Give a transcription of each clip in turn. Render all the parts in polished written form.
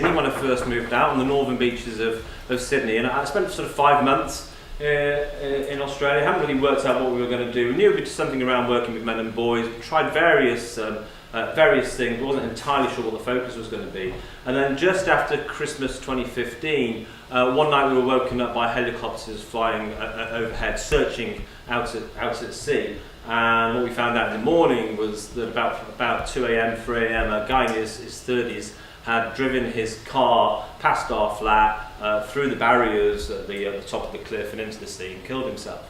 Sydney when I first moved out, on the northern beaches of Sydney, and I spent sort of 5 months in Australia. Hadn't really worked out what we were going to do. We knew it was something around working with men and boys. We tried various things, wasn't entirely sure what the focus was going to be. And then just after Christmas 2015, one night we were woken up by helicopters flying overhead, searching out at sea. And what we found out in the morning was that about 2 a.m, 3 a.m, a guy in his 30s had driven his car past our flat, through the barriers at the top of the cliff and into the sea and killed himself.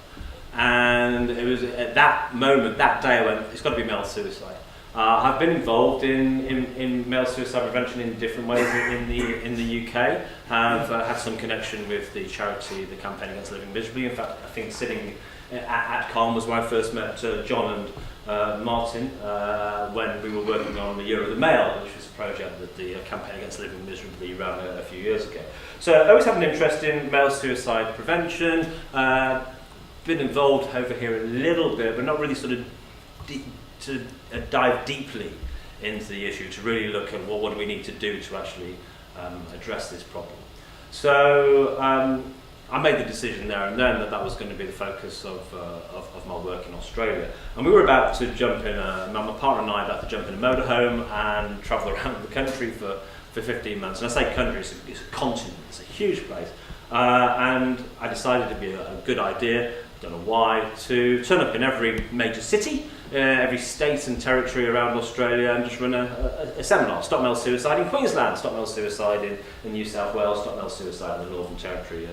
And it was at that moment, that day, I went, it's got to be male suicide. I've been involved in male suicide prevention in different ways in the UK. Have had some connection with the charity, the Campaign Against Living Miserably. In fact, I think sitting at Calm was where I first met John and Martin when we were working on the Year of the Male, which was a project that the Campaign Against Living Miserably ran a few years ago. So I always have an interest in male suicide prevention. Been involved over here a little bit, but not really sort of to dive deeply into the issue, to really look at what do we need to do to actually address this problem. So I made the decision there and then that was going to be the focus of my work in Australia. And we were about to jump in, my partner and I about to jump in a motorhome and travel around the country for 15 months. And I say country, it's a continent, it's a huge place. And I decided it'd be a good idea, don't know why, to turn up in every major city, every state and territory around Australia and just run a seminar. Stop male suicide in Queensland, stop male suicide in New South Wales, stop male suicide in the Northern Territory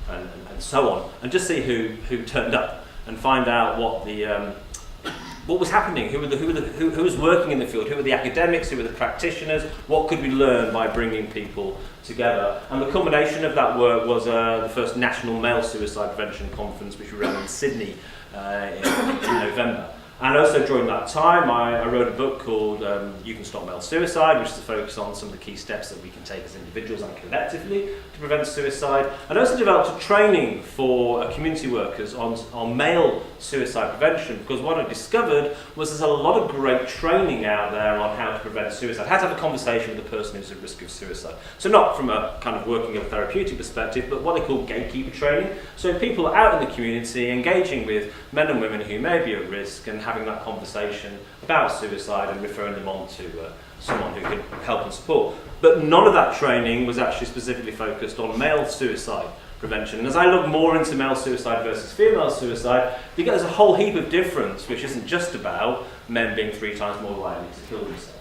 and so on. And just see who turned up and find out what was happening, who was working in the field, who were the academics, who were the practitioners, what could we learn by bringing people together. And the culmination of that work was the first National Male Suicide Prevention Conference, which we ran in Sydney in November. And also during that time, I wrote a book called You Can Stop Male Suicide, which is to focus on some of the key steps that we can take as individuals and collectively to prevent suicide. And also developed a training for community workers on male suicide prevention, because what I discovered was there's a lot of great training out there on how to prevent suicide, how to have a conversation with a person who's at risk of suicide. So not from a kind of working in a therapeutic perspective, but what they call gatekeeper training. So people out in the community engaging with men and women who may be at risk and having that conversation about suicide and referring them on to someone who can help and support. But none of that training was actually specifically focused on male suicide prevention. And as I look more into male suicide versus female suicide, you get there's a whole heap of difference, which isn't just about men being 3 times more likely to kill themselves.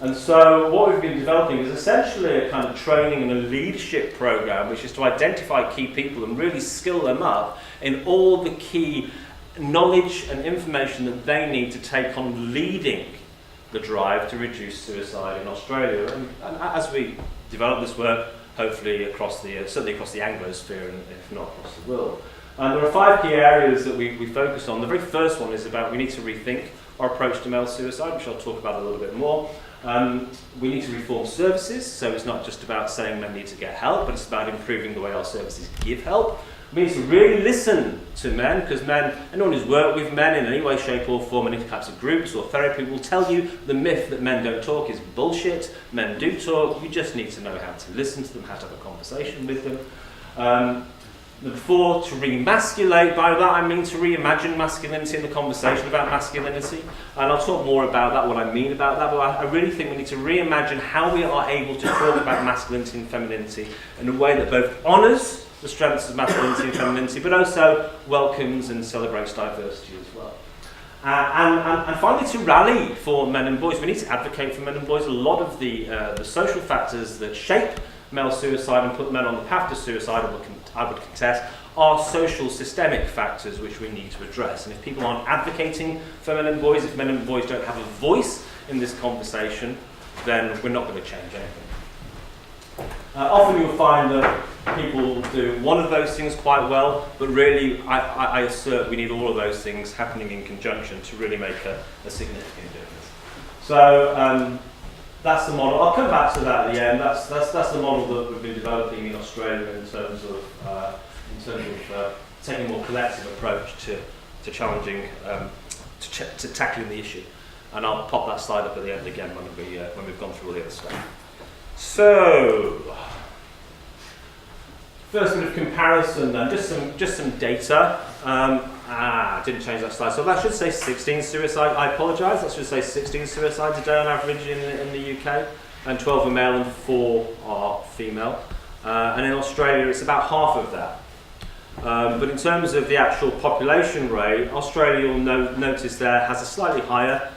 And so what we've been developing is essentially a kind of training and a leadership program, which is to identify key people and really skill them up in all the key knowledge and information that they need to take on leading the drive to reduce suicide in Australia. And as we develop this work, hopefully across certainly across the Anglosphere and if not across the world. And there are 5 key areas that we focus on. The very first one is about we need to rethink our approach to male suicide, which I'll talk about a little bit more. We need to reform services, so it's not just about saying men need to get help, but it's about improving the way our services give help. We need to really listen to men, because men, anyone who's worked with men in any way, shape or form, any types of groups or therapy will tell you the myth that men don't talk is bullshit. Men do talk, you just need to know how to listen to them, how to have a conversation with them. Number 4, to remasculate. By that I mean to reimagine masculinity in the conversation about masculinity. And I'll talk more about that, what I mean about that, but I really think we need to reimagine how we are able to talk about masculinity and femininity in a way that both honours the strengths of masculinity and femininity, but also welcomes and celebrates diversity as well. And finally, to rally for men and boys. We need to advocate for men and boys. A lot of the social factors that shape male suicide and put men on the path to suicide, I would contest, are social systemic factors which we need to address. And if people aren't advocating for men and boys, if men and boys don't have a voice in this conversation, then we're not going to change anything. Often you'll find that people do one of those things quite well, but really I assert we need all of those things happening in conjunction to really make a significant difference. So that's the model. I'll come back to that at the end. That's the model that we've been developing in Australia in terms of taking a more collective approach to challenging, to tackling the issue. And I'll pop that slide up at the end again when we've gone through all the other stuff. So, first bit of comparison then, just some data. Didn't change that slide. So that should say 16 suicides. I apologise. That should say 16 suicides a day on average in the UK, and 12 are male and 4 are female. And in Australia, it's about half of that. But in terms of the actual population rate, Australia, you'll notice there, has a slightly higher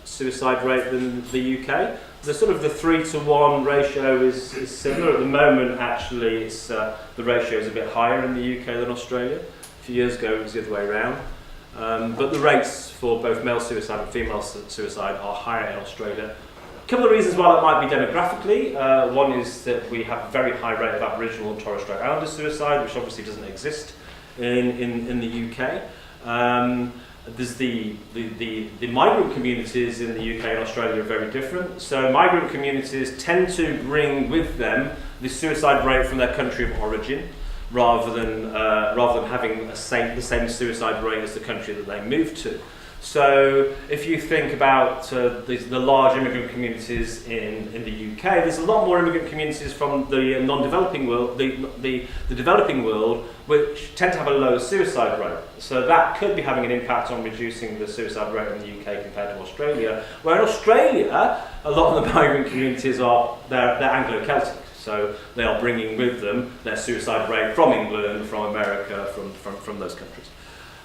suicide rate than the UK. The sort of the 3-to-1 ratio is similar. At the moment, actually, it's, the ratio is a bit higher in the UK than Australia. A few years ago, it was the other way around. But the rates for both male suicide and female suicide are higher in Australia. A couple of reasons why that might be demographically. One is that we have a very high rate of Aboriginal and Torres Strait Islander suicide, which obviously doesn't exist in the UK. There's the migrant communities in the UK and Australia are very different. So migrant communities tend to bring with them the suicide rate from their country of origin, rather than having the same suicide rate as the country that they move to. So if you think about the large immigrant communities in the UK, there's a lot more immigrant communities from the non-developing world, the developing world, which tend to have a lower suicide rate. So that could be having an impact on reducing the suicide rate in the UK compared to Australia. Where in Australia, a lot of the migrant communities they're Anglo-Celtic. So they are bringing with them their suicide rate from England, from America, from those countries.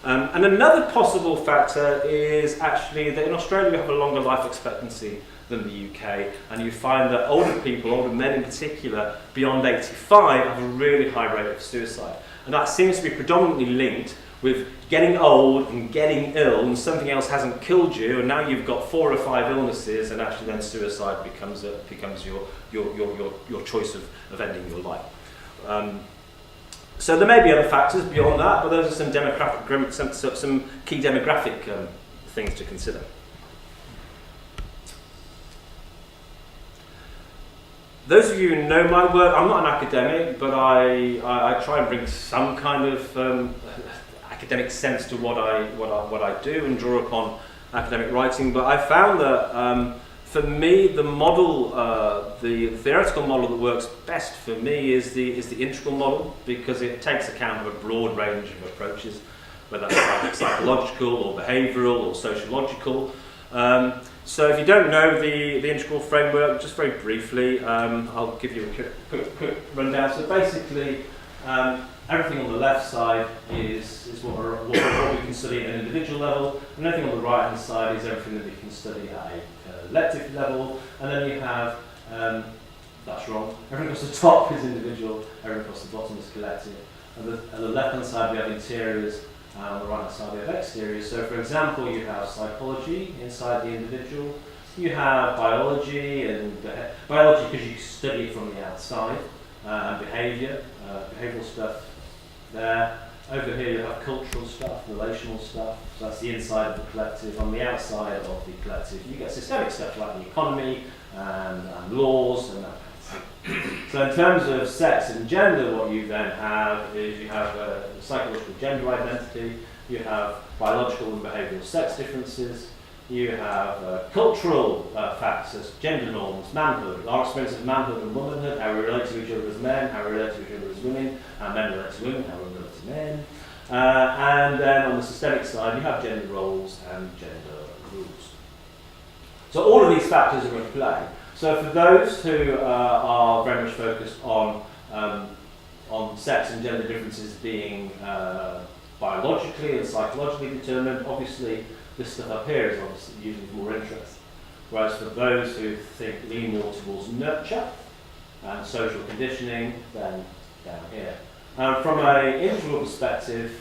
And another possible factor is actually that in Australia we have a longer life expectancy than the UK, and you find that older people, older men in particular, beyond 85 have a really high rate of suicide. And that seems to be predominantly linked with getting old and getting ill, and something else hasn't killed you, and now you've got 4 or 5 illnesses, and actually then suicide becomes your choice of ending your life. So there may be other factors beyond that, but those are some key demographic things to consider. Those of you who know my work, I'm not an academic, but I try and bring some kind of academic sense to what I do and draw upon academic writing. But I found that for me, the model, the theoretical model that works best for me is the integral model, because it takes account of a broad range of approaches, whether that's psychological or behavioural or sociological. So if you don't know the integral framework, just very briefly, I'll give you a quick rundown. So basically, everything on the left side is what we can study at an individual level, and everything on the right hand side is everything that we can study at a collective level. And then you have, that's wrong, everything across the top is individual, everything across the bottom is collective. And at the left hand side we have interiors, on the right hand side we have exteriors. So for example, you have psychology inside the individual, you have biology, and biology because you study it from the outside, and behavioural stuff there. Over here you have cultural stuff, relational stuff, so that's the inside of the collective. On the outside of the collective you get systemic stuff like the economy and laws and that kind of thing. So in terms of sex and gender, what you then have is you have psychological gender identity, you have biological and behavioural sex differences, you have cultural factors, gender norms, manhood, our experience of manhood and womanhood, how we relate to each other as men, how we relate to each other as women, how men relate to women, how we relate to men. And then on the systemic side, you have gender roles and gender rules. So all of these factors are in play. So for those who are very much focused on sex and gender differences being biologically and psychologically determined, obviously this stuff up here is obviously usually of more interest. Whereas for those who lean more towards nurture and social conditioning, then down here. From an integral perspective,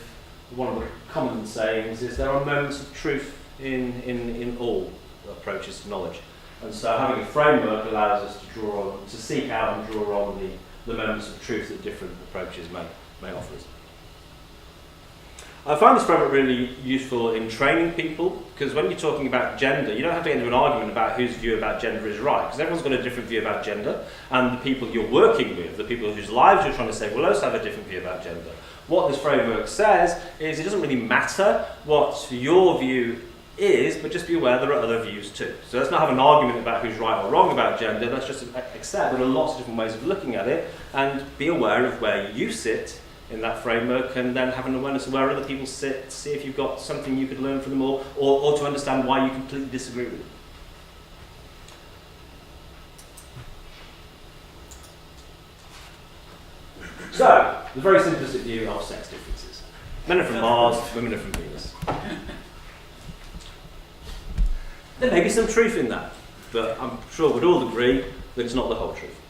one of the common sayings is there are moments of truth in all approaches to knowledge. And so having a framework allows us to seek out and draw on the moments of truth that different approaches may offer us. I find this framework really useful in training people, because when you're talking about gender, you don't have to get into an argument about whose view about gender is right, because everyone's got a different view about gender, and the people you're working with, the people whose lives you're trying to save, will also have a different view about gender. What this framework says is it doesn't really matter what your view is, but just be aware there are other views too. So let's not have an argument about who's right or wrong about gender, let's just accept there are lots of different ways of looking at it, and be aware of where you sit in that framework, and then have an awareness of where other people sit, see if you've got something you could learn from them, or to understand why you completely disagree with them. So, the very simplistic view of sex differences. Men are from Mars, women are from Venus. There may be some truth in that, but I'm sure we'd all agree that it's not the whole truth.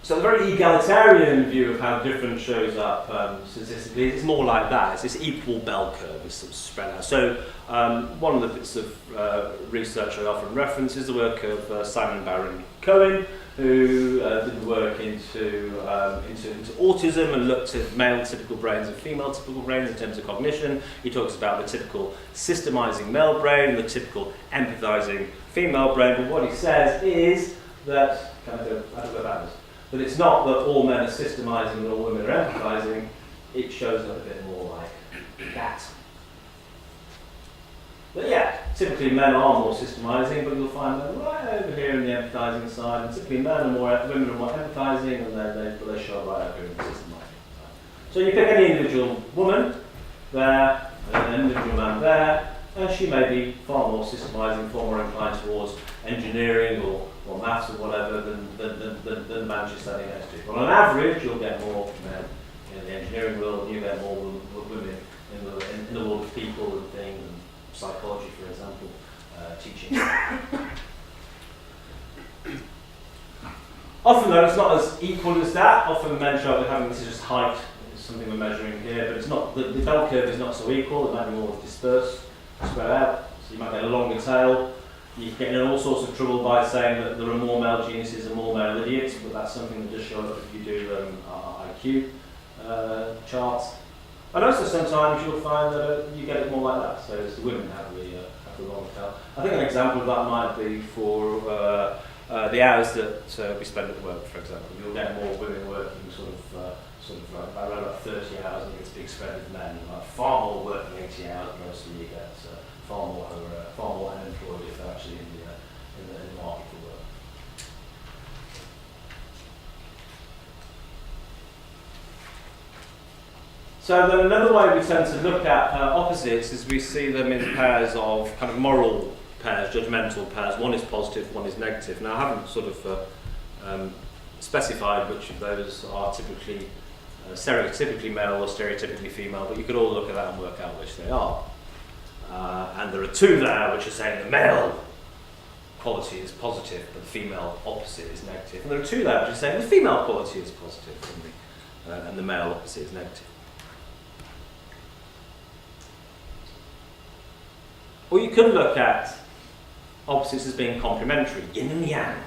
So the very egalitarian view of how difference shows up statistically is more like that. It's this equal bell curve is sort of spread out. So one of the bits of research I often reference is the work of Simon Baron-Cohen, who did the work into autism and looked at male typical brains and female typical brains in terms of cognition. He talks about the typical systemizing male brain and the typical empathizing female brain. But what he says is that, I don't know about this, but it's not that all men are systemizing and all women are empathizing. It shows up a bit more like that. But yeah, typically men are more systemizing, but you'll find them right over here in the empathizing side, and typically women are more empathizing, and they show up right over here in the systemizing side. So you pick any individual woman there, and an individual man there, and she may be far more systemizing, far more inclined towards engineering or maths or whatever than the man she's standing next to. But on average, you'll get more men in the engineering world, and you get more women in the world of people and things, and psychology, for example, teaching. Often, though, it's not as equal as that. Often men show up with having, this is just height, it's something we're measuring here, but it's not, the bell curve is not so equal, it might be more dispersed, spread out, so you might get a longer tail. You get in all sorts of trouble by saying that there are more male geniuses and more male idiots, but that's something that just shows up if you do IQ charts. And also sometimes you'll find that you get it more like that, so it's the women have the long tail. I think an example of that might be for the hours that we spend at work, for example. You'll get more women working sort of around about 30 hours, and it's a big spread of men. Far more working 80 hours, mostly you get far more unemployed if they're actually in the market for work. So then another way we tend to look at opposites is we see them in pairs of kind of moral pairs, judgmental pairs. One is positive, one is negative. Now I haven't sort of specified which of those are typically stereotypically male or stereotypically female, but you could all look at that and work out which they are. And there are two there which are saying the male quality is positive, but the female opposite is negative. And there are two there which are saying the female quality is positive, and the male opposite is negative. Or you could look at opposites as being complementary, yin and yang.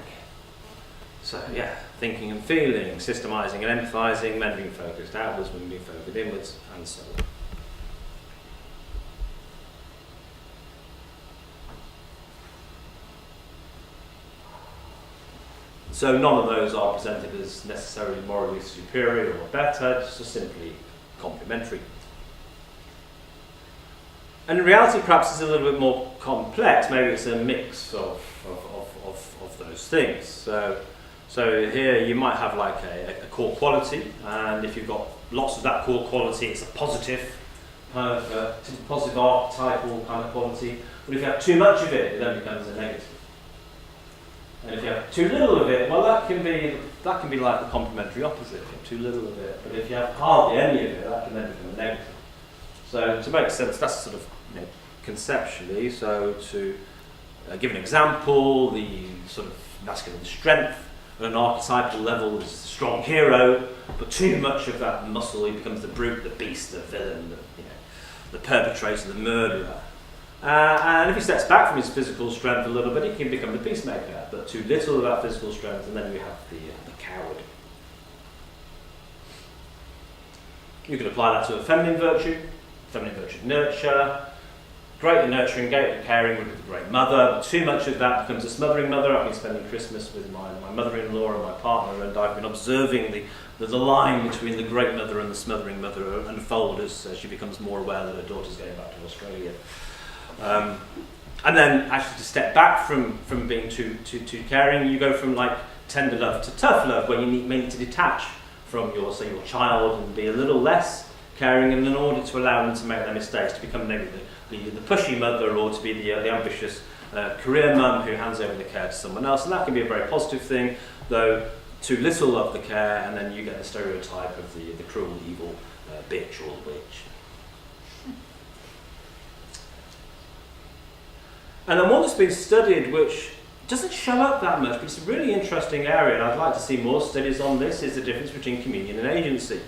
So yeah, thinking and feeling, systemizing and empathizing, men being focused outwards, women being focused inwards, and so on. So none of those are presented as necessarily morally superior or better, just simply complementary. And in reality, perhaps it's a little bit more complex. Maybe it's a mix of those things. So here you might have like a core quality, and if you've got lots of that core quality, it's a positive kind of positive archetypal kind of quality. But if you have too much of it, it then becomes a negative. And if you have too little of it, well, that can be like the complementary opposite. If you have too little of it, but if you have hardly any of it, that can then become a negative. So to make sense, that's sort of conceptually. So to give an example, the sort of masculine strength at an archetypal level is a strong hero, but too much of that muscle, he becomes the brute, the beast, the villain, the perpetrator, the murderer. And if he steps back from his physical strength a little bit, he can become the peacemaker, but too little of that physical strength, and then we have the coward. You could apply that to a feminine virtue nurture. great and nurturing, great and caring would be the great mother. But too much of that becomes a smothering mother. I've been spending Christmas with my mother-in-law and my partner, and I've been observing the line between the great mother and the smothering mother unfold as she becomes more aware that her daughter's going back to Australia. And then actually to step back from being too caring, you go from like tender love to tough love, where you need to detach from your child and be a little less caring, and in order to allow them to make their mistakes, to become maybe the pushy mother, or to be the ambitious career mum who hands over the care to someone else. And that can be a very positive thing, though too little of the care, and then you get the stereotype of the cruel, evil bitch or the witch. And then one that's been studied, which doesn't show up that much, but it's a really interesting area, and I'd like to see more studies on this, is the difference between communion and agency.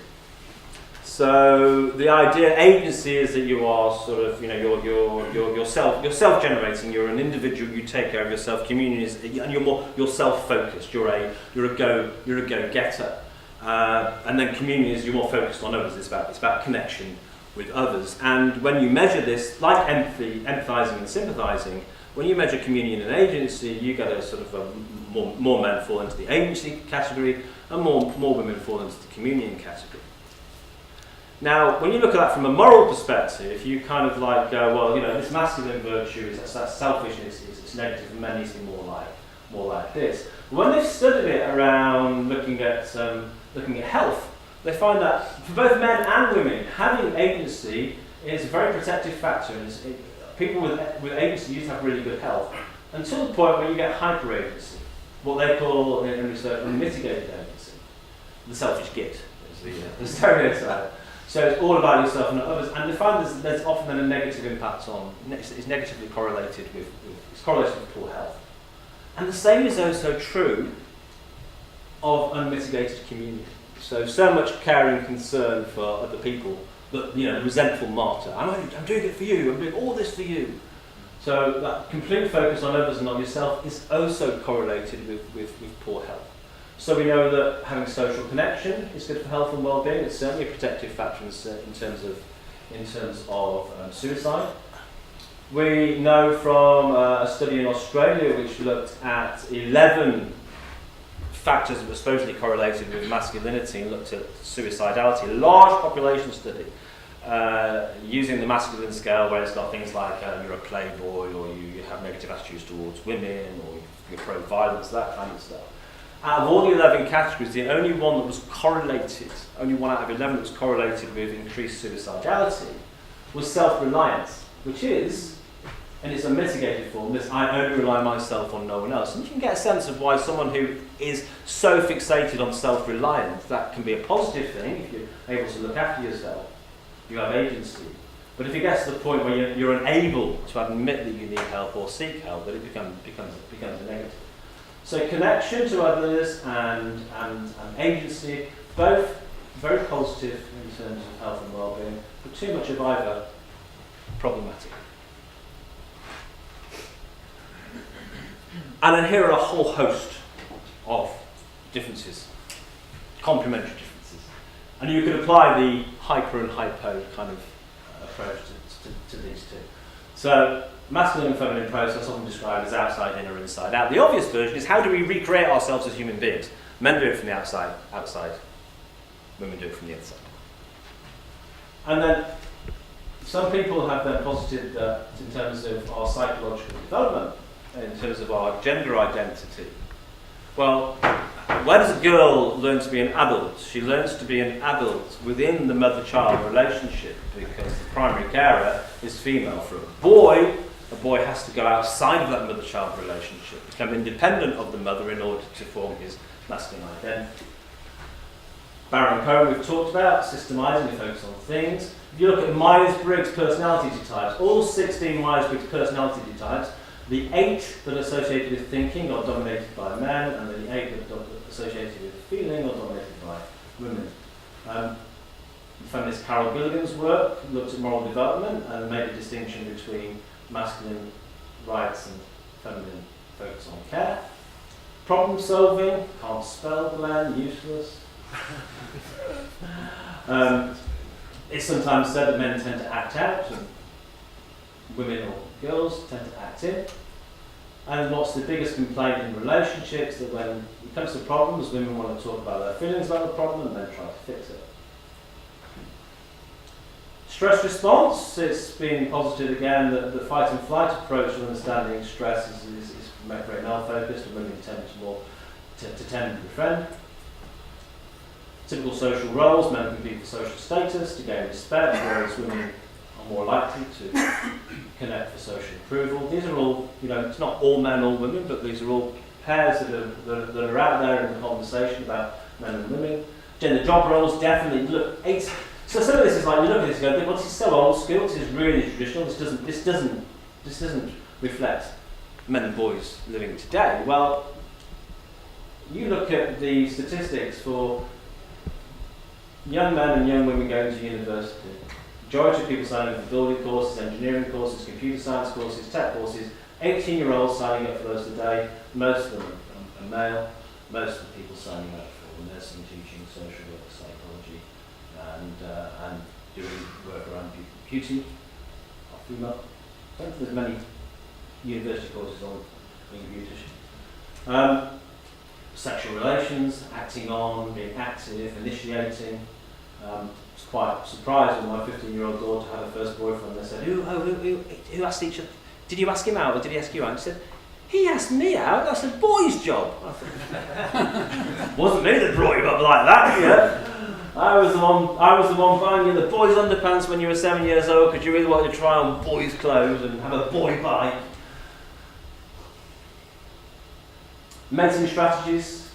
So the idea, agency, is that you are sort of, you're self-generating. You're an individual. You take care of yourself. Communion is, and you're self-focused. You're a go-getter. And then communion is you're more focused on others. It's about connection with others. And when you measure this, like empathy, empathizing and sympathizing, when you measure communion and agency, you get a sort of more men fall into the agency category, and more women fall into the communion category. Now, when you look at that from a moral perspective, you kind of like go, well, this masculine virtue is that selfishness, it's negative, and men need to be more like this. But when they've studied it around looking at health, they find that for both men and women, having agency is a very protective factor. And people with agency used to have really good health, until the point where you get hyper-agency, what they call in research unmitigated agency. The selfish git is the stereotype. So it's all about yourself and not others, and they find there's often then a negative impact on, it's negatively correlated with poor health. And the same is also true of unmitigated communion. So much care and concern for other people, but resentful martyr. I'm doing it for you, I'm doing all this for you. So that complete focus on others and on yourself is also correlated with poor health. So we know that having social connection is good for health and well-being. It's certainly a protective factor in terms of suicide. We know from a study in Australia which looked at 11 factors that were supposedly correlated with masculinity and looked at suicidality. A large population study using the masculine scale, where it's got things like you're a playboy, or you have negative attitudes towards women, or you're pro-violence, that kind of stuff. Out of all the 11 categories, the only one that was correlated, only one out of 11 that was correlated with increased suicidality, was self-reliance, which is, and it's a mitigated form, this I only rely on myself on no one else. And you can get a sense of why someone who is so fixated on self-reliance, that can be a positive thing if you're able to look after yourself, you have agency. But if it gets to the point where you're unable to admit that you need help or seek help, then it becomes a negative. So connection to others and agency, both very positive in terms of health and well-being, but too much of either problematic. And then here are a whole host of differences, complementary differences. And you could apply the hyper and hypo kind of approach to these two. So masculine and feminine process, often described as outside in or inside out. The obvious version is, how do we recreate ourselves as human beings? Men do it from the outside, women do it from the inside. And then some people have then posited that in terms of our psychological development, in terms of our gender identity. Well, where does a girl learn to be an adult? She learns to be an adult within the mother-child relationship, because the primary carer is female. For a boy has to go outside of that mother-child relationship, become independent of the mother in order to form his masculine identity. Baron Cohen we've talked about, systemizing, we focus on things. If you look at Myers-Briggs personality types, all 16 Myers-Briggs personality types, the 8 that are associated with thinking are dominated by men, and the 8 that are associated with feeling are dominated by women. Feminist Carol Gilligan's work looked at moral development and made a distinction between masculine rights and feminine focus on care. Problem solving, can't spell, Glen, useless. It's sometimes said that men tend to act out, and women or girls tend to act in. And what's the biggest complaint in relationships? That when it comes to problems, women want to talk about their feelings about the problem and then try to fix it. Stress response, it's been posited again that the fight and flight approach to understanding stress is very male focused, and women tend to befriend. Typical social roles, men compete for social status to gain respect, whereas women are more likely to connect for social approval. These are all, it's not all men or women, but these are all pairs that are out there in the conversation about men and women. Gender job roles definitely look. So some of this is like you look at this and go, well, this is so old school. This is really traditional. This doesn't reflect men and boys living today. Well, you look at the statistics for young men and young women going to university. Majority of people signing up for building courses, engineering courses, computer science courses, tech courses. 18-year-olds signing up for those today. Most of them are male. Most of the people signing up for nursing, teaching, social work, psychology, and doing work around computing are female. I don't think there's many university courses on computers. Sexual relations, acting on, being active, initiating. I was quite surprised when my 15-year-old daughter had her first boyfriend. They said, who asked each other? Did you ask him out or did he ask you out? And she said, he asked me out. That's a boy's job. I thought, wasn't me that brought you up like that, yeah. I was the one buying you the boys' underpants when you were 7 years old because you really wanted to try on boys' clothes and have a boy bike. Mentoring strategies.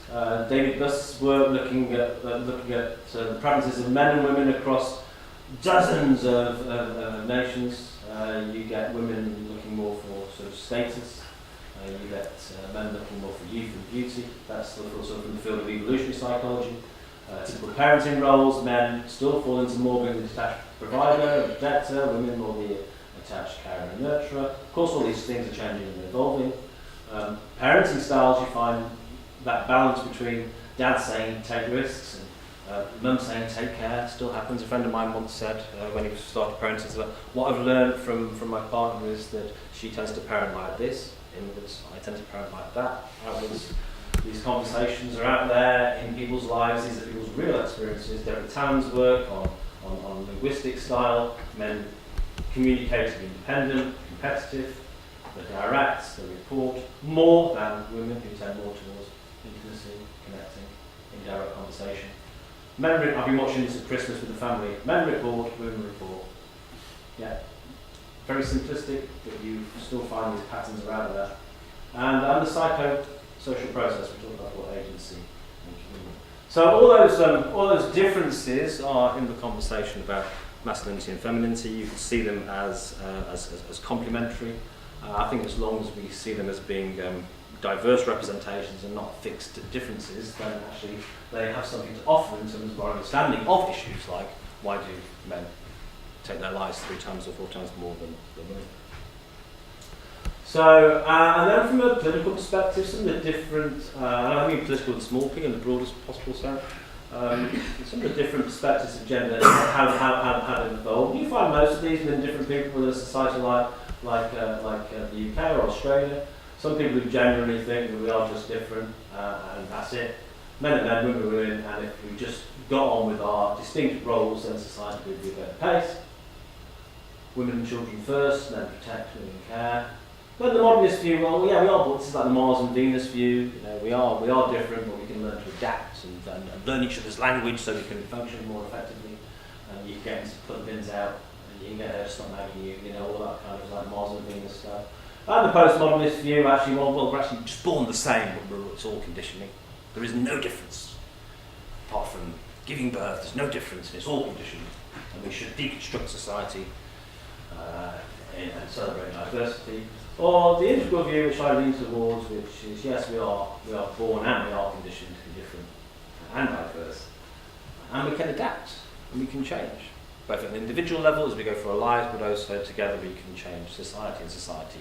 David Buss's work looking at the practices of men and women across dozens of nations. You get women looking more for sort of status. You get men looking more for youth and beauty. That's sort of from the field of evolutionary psychology. Typical parenting roles, men still fall into more being the detached provider and protector, women more the attached carer and nurturer. Of course, all these things are changing and evolving. Parenting styles, you find that balance between dad saying take risks and mum saying take care still happens. A friend of mine once said when he started parenting, that what I've learned from my partner is that she tends to parent like this, inwards, I tend to parent like that, outwards. These conversations are out there in people's lives, these are people's real experiences. Derek Tann's work on linguistic style, men communicating independent, competitive, the direct, the report, more than women who tend more towards intimacy, connecting, indirect conversation. I've been watching this at Christmas with the family. Men report, women report. Yeah. Very simplistic, but you still find these patterns are out there. And the psycho-social process, we talk about what agency and community. So all those differences are in the conversation about masculinity and femininity. You can see them as complementary. I think as long as we see them as being diverse representations and not fixed differences, then actually they have something to offer in terms of our understanding of issues like why do men take their lives 3 times or 4 times more than women. So, and then from a political perspective, some of the different, I mean political and small p in the broadest possible sense, some of the different perspectives of gender, how they evolve. You find most of these within different people within a society like the UK or Australia. Some people who genuinely think that we are just different and that's it. Men and men, women and women, and if we just got on with our distinct roles, then society would be at a better pace. Women and children first, men protect, women care. But the modernist view, well, yeah, we are, but this is like the Mars and Venus view. We are different, but we can learn to adapt and learn each other's language so we can function more effectively. And you get to put the bins out, and you can get her to stop nagging you, all that kind of like Mars and Venus stuff. And the postmodernist view, actually, well, we're actually just born the same, but it's all conditioning. There is no difference. Apart from giving birth, there's no difference, and it's all conditioning. And we should deconstruct society and celebrate diversity. Or the integral view, which I lean towards, which is, yes, we are born and we are conditioned to be different and diverse. And we can adapt, and we can change. Both at an individual level as we go through our lives, but also together we can change society, and society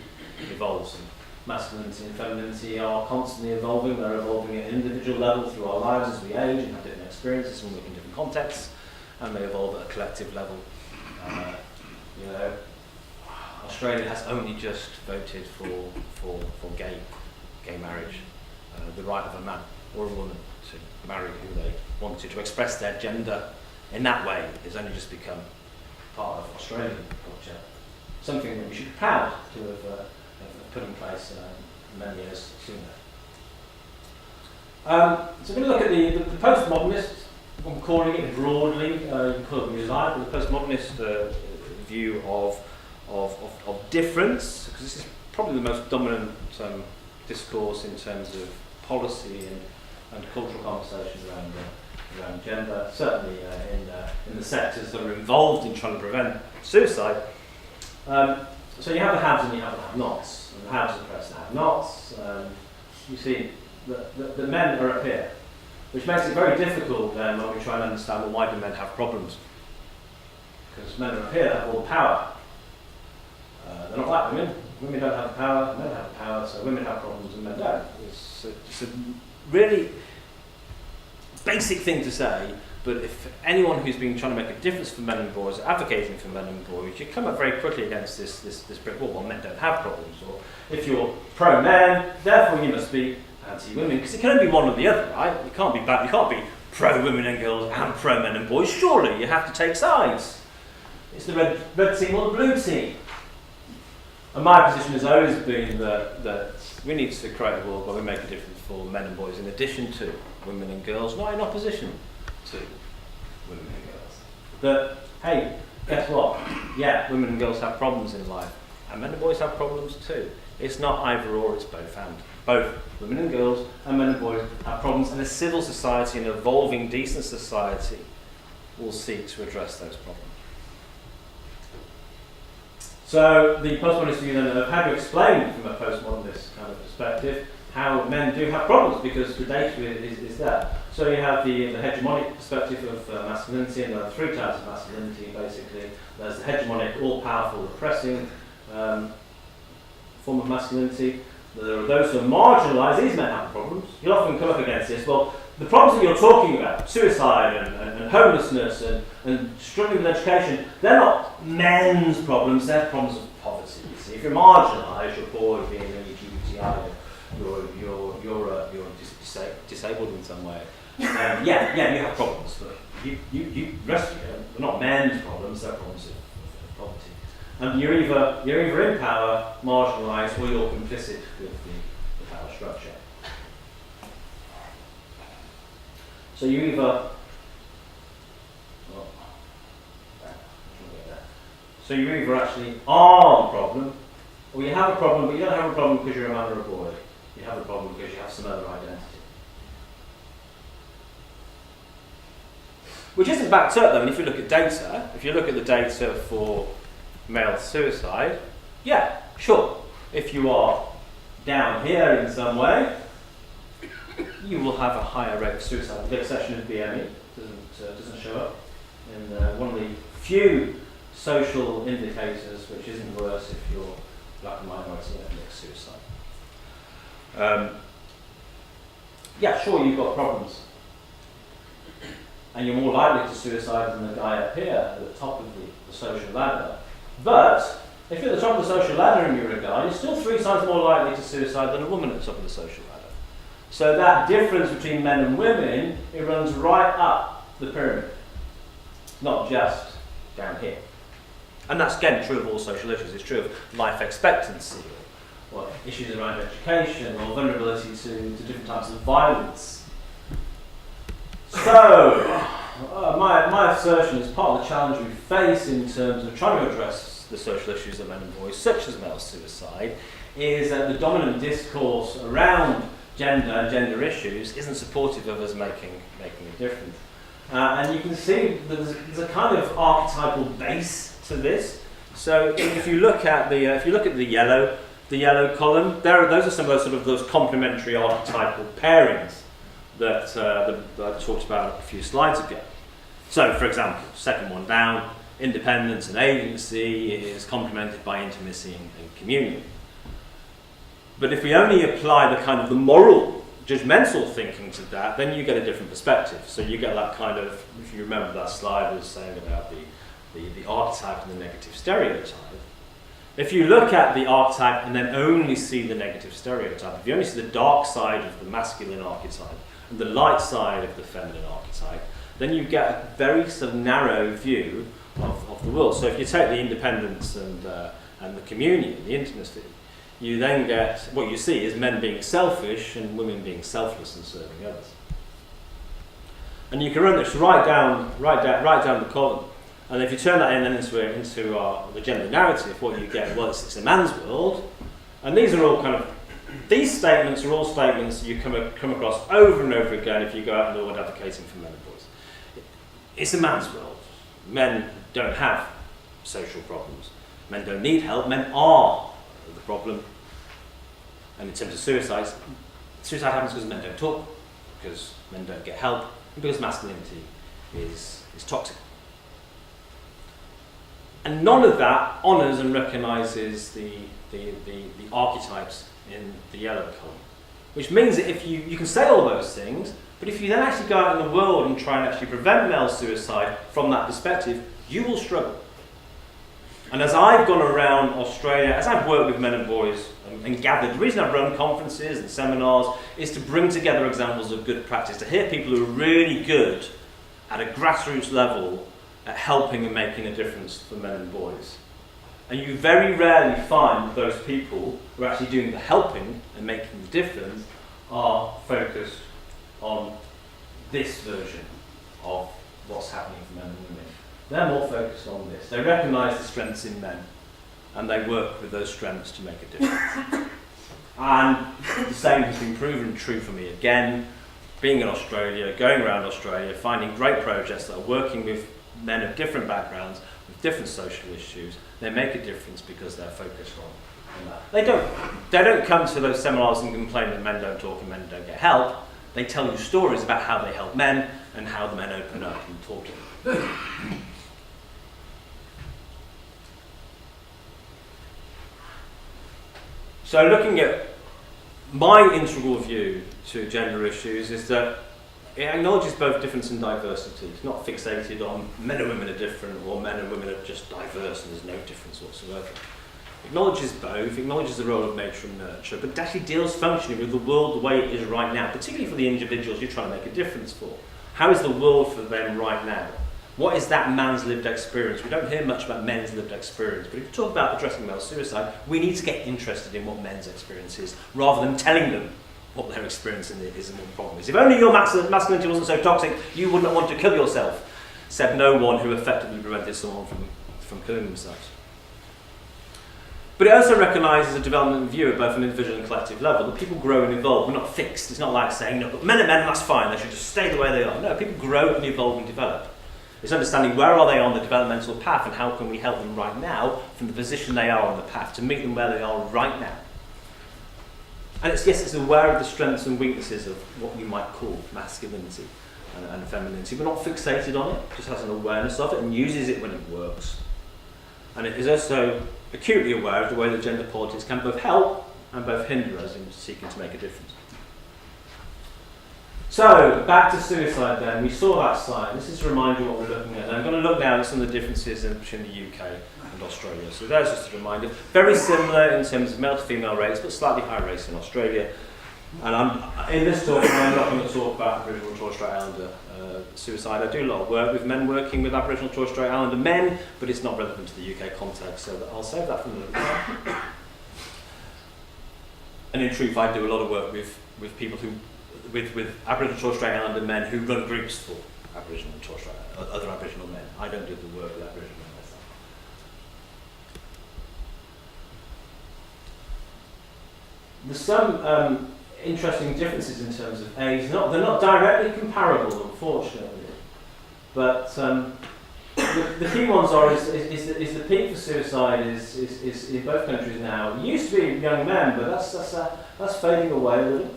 evolves. And masculinity and femininity are constantly evolving. They're evolving at an individual level through our lives as we age and have different experiences and work in different contexts, and they evolve at a collective level. Australia has only just voted for gay marriage, the right of a man or a woman to marry who they wanted, to express their gender in that way has only just become part of Australian culture. Something that we should be proud to have put in place many years sooner. So we're going to look at the postmodernist, I'm calling it broadly, you can call it what you like, but the postmodernist view of difference, because this is probably the most dominant discourse in terms of policy and cultural conversations around gender, certainly in the sectors that are involved in trying to prevent suicide. So you have the haves and you have the have-nots, and the haves oppress the have-nots. You see that the men are up here, which makes it very difficult then when we try and understand, well, why do men have problems? Because men are up here, they have all the power. They're not like women. Women don't have the power, men have the power, so women have problems and men don't. It's a really basic thing to say, but if anyone who's been trying to make a difference for men and boys, advocating for men and boys, you come up very quickly against this brick wall. Well, men don't have problems, or if you're pro-men, therefore you must be anti-women, because it can only be one or the other, right? You can't be pro-women and girls and pro-men and boys. Surely you have to take sides. It's the red team or the blue team. And my position has always been that we need to create a world where we make a difference for men and boys in addition to women and girls, not in opposition to women and girls. That, hey, guess what? Yeah, women and girls have problems in life, and men and boys have problems too. It's not either or, it's both and. Both women and girls and men and boys have problems, and a civil society, an evolving, decent society, will seek to address those problems. So the postmodernist view then of how to explain from a postmodernist kind of perspective how men do have problems, because the data is there. So you have the hegemonic perspective of masculinity, and there are three types of masculinity basically. There's the hegemonic, all-powerful, oppressing form of masculinity. There are those who are marginalised. These men have problems. You'll often come up against this. Well, the problems that you're talking about, suicide and homelessness and struggling with education, they're not men's problems, they're problems of poverty. You see, if you're marginalised, you're poor, you're being LGBTI, you're disabled in some way. Yeah, you have problems, but you rest of you, they're not men's problems, they're problems of poverty. And you're either in power, marginalised, or you're complicit with the power structure. So you either actually are the problem, or you have a problem, but you don't have a problem because you're a man or a boy. You have a problem because you have some other identity. Which isn't backed up though, and if you look at data, if you look at the data for male suicide, yeah, sure. If you are down here in some way, you will have a higher rate of suicide, with the exception of BME. Doesn't show up in one of the few social indicators which isn't worse if you're black and minority ethnic suicide. Yeah, sure, you've got problems, and you're more likely to suicide than the guy up here at the top of the social ladder. But if you're at the top of the social ladder and you're a guy, you're still 3 times more likely to suicide than a woman at the top of the social ladder. So that difference between men and women, it runs right up the pyramid, not just down here. And that's again true of all social issues. It's true of life expectancy, or issues around education, or vulnerability to different types of violence. So, my assertion is part of the challenge we face in terms of trying to address the social issues of men and boys, such as male suicide, is that the dominant discourse around gender and gender issues isn't supportive of us making a difference. And you can see that there's a kind of archetypal base to this. So if you look at the yellow column, those are some of those complementary archetypal pairings that I talked about a few slides ago. So, for example, second one down, independence and agency is complemented by intimacy and communion. But if we only apply the moral, judgmental thinking to that, then you get a different perspective. So you get that kind of, if you remember that slide I was saying about the archetype and the negative stereotype, If you look at the archetype and then only see the negative stereotype, if you only see the dark side of the masculine archetype and the light side of the feminine archetype, then you get a very sort of narrow view of the world. So if you take the independence and the communion, the intimacy, you then get, what you see is men being selfish and women being selfless and serving others. And you can run this right down the column. And if you turn that into the gender narrative, what you get, well, it's a man's world. And these are all these statements are all statements you come across over and over again if you go out in the world advocating for men and boys. It's a man's world. Men don't have social problems. Men don't need help. Men are the problem. And in terms of suicide happens because men don't talk, because men don't get help, and because masculinity is toxic. And none of that honours and recognises the archetypes in the yellow column. Which means that if you can say all those things, but if you then actually go out in the world and try and actually prevent male suicide from that perspective, you will struggle. And as I've gone around Australia, as I've worked with men and boys and gathered, the reason I've run conferences and seminars is to bring together examples of good practice, to hear people who are really good at a grassroots level at helping and making a difference for men and boys. And you very rarely find those people who are actually doing the helping and making the difference are focused on this version of what's happening for men and women. They're more focused on this. They recognise the strengths in men and they work with those strengths to make a difference. And the same has been proven true for me again, being in Australia, going around Australia, finding great projects that are working with men of different backgrounds, with different social issues. They make a difference because they're focused on that. They don't come to those seminars and complain that men don't talk and men don't get help. They tell you stories about how they help men and how the men open up and talk to them. So looking at my integral view to gender issues is that it acknowledges both difference and diversity. It's not fixated on men and women are different or men and women are just diverse and there's no difference whatsoever. It acknowledges both, acknowledges the role of nature and nurture, but it actually deals functionally with the world the way it is right now, particularly for the individuals you're trying to make a difference for. How is the world for them right now? What is that man's lived experience? We don't hear much about men's lived experience, but if you talk about addressing male suicide, we need to get interested in what men's experience is, rather than telling them what their experience is and what the problem is. If only your masculinity wasn't so toxic, you wouldn't want to kill yourself, said no one who effectively prevented someone from killing themselves. But it also recognises a development view at both an individual and collective level, that people grow and evolve. We're not fixed. It's not like saying, no, but men are men, that's fine, they should just stay the way they are. No, people grow and evolve and develop. It's understanding where are they on the developmental path and how can we help them right now from the position they are on the path to meet them where they are right now. And it's aware of the strengths and weaknesses of what you might call masculinity and femininity, but not fixated on it, just has an awareness of it and uses it when it works. And it is also acutely aware of the way that gender politics can both help and both hinder us in seeking to make a difference. So, back to suicide then. We saw that slide. This is to remind you what we're looking at. And I'm going to look now at some of the differences between the UK and Australia. So there's just a reminder. Very similar in terms of male to female rates, but slightly higher rates in Australia. And in this talk, I'm not going to talk about Aboriginal and Torres Strait Islander suicide. I do a lot of work with men working with Aboriginal and Torres Strait Islander men, but it's not relevant to the UK context, so I'll save that for another time. And in truth, I do a lot of work with people who with Aboriginal and Torres Strait Islander men who run groups for Aboriginal and Torres Strait Islander, other Aboriginal men. I don't do the work with Aboriginal men myself. There's some interesting differences in terms of age. They're not directly comparable, unfortunately, but the key ones are is the peak for suicide is in both countries now. It used to be young men, but that's fading away a little.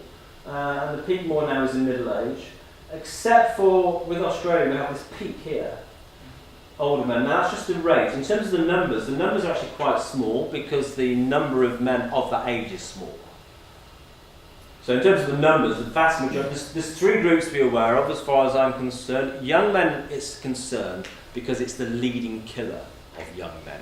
And the peak more now is in middle age, except for with Australia we have this peak here, older men. Now that's just the rate. In terms of the numbers are actually quite small because the number of men of that age is small. So in terms of the numbers, the vast majority, there's three groups to be aware of as far as I'm concerned. Young men is concerned because it's the leading killer of young men.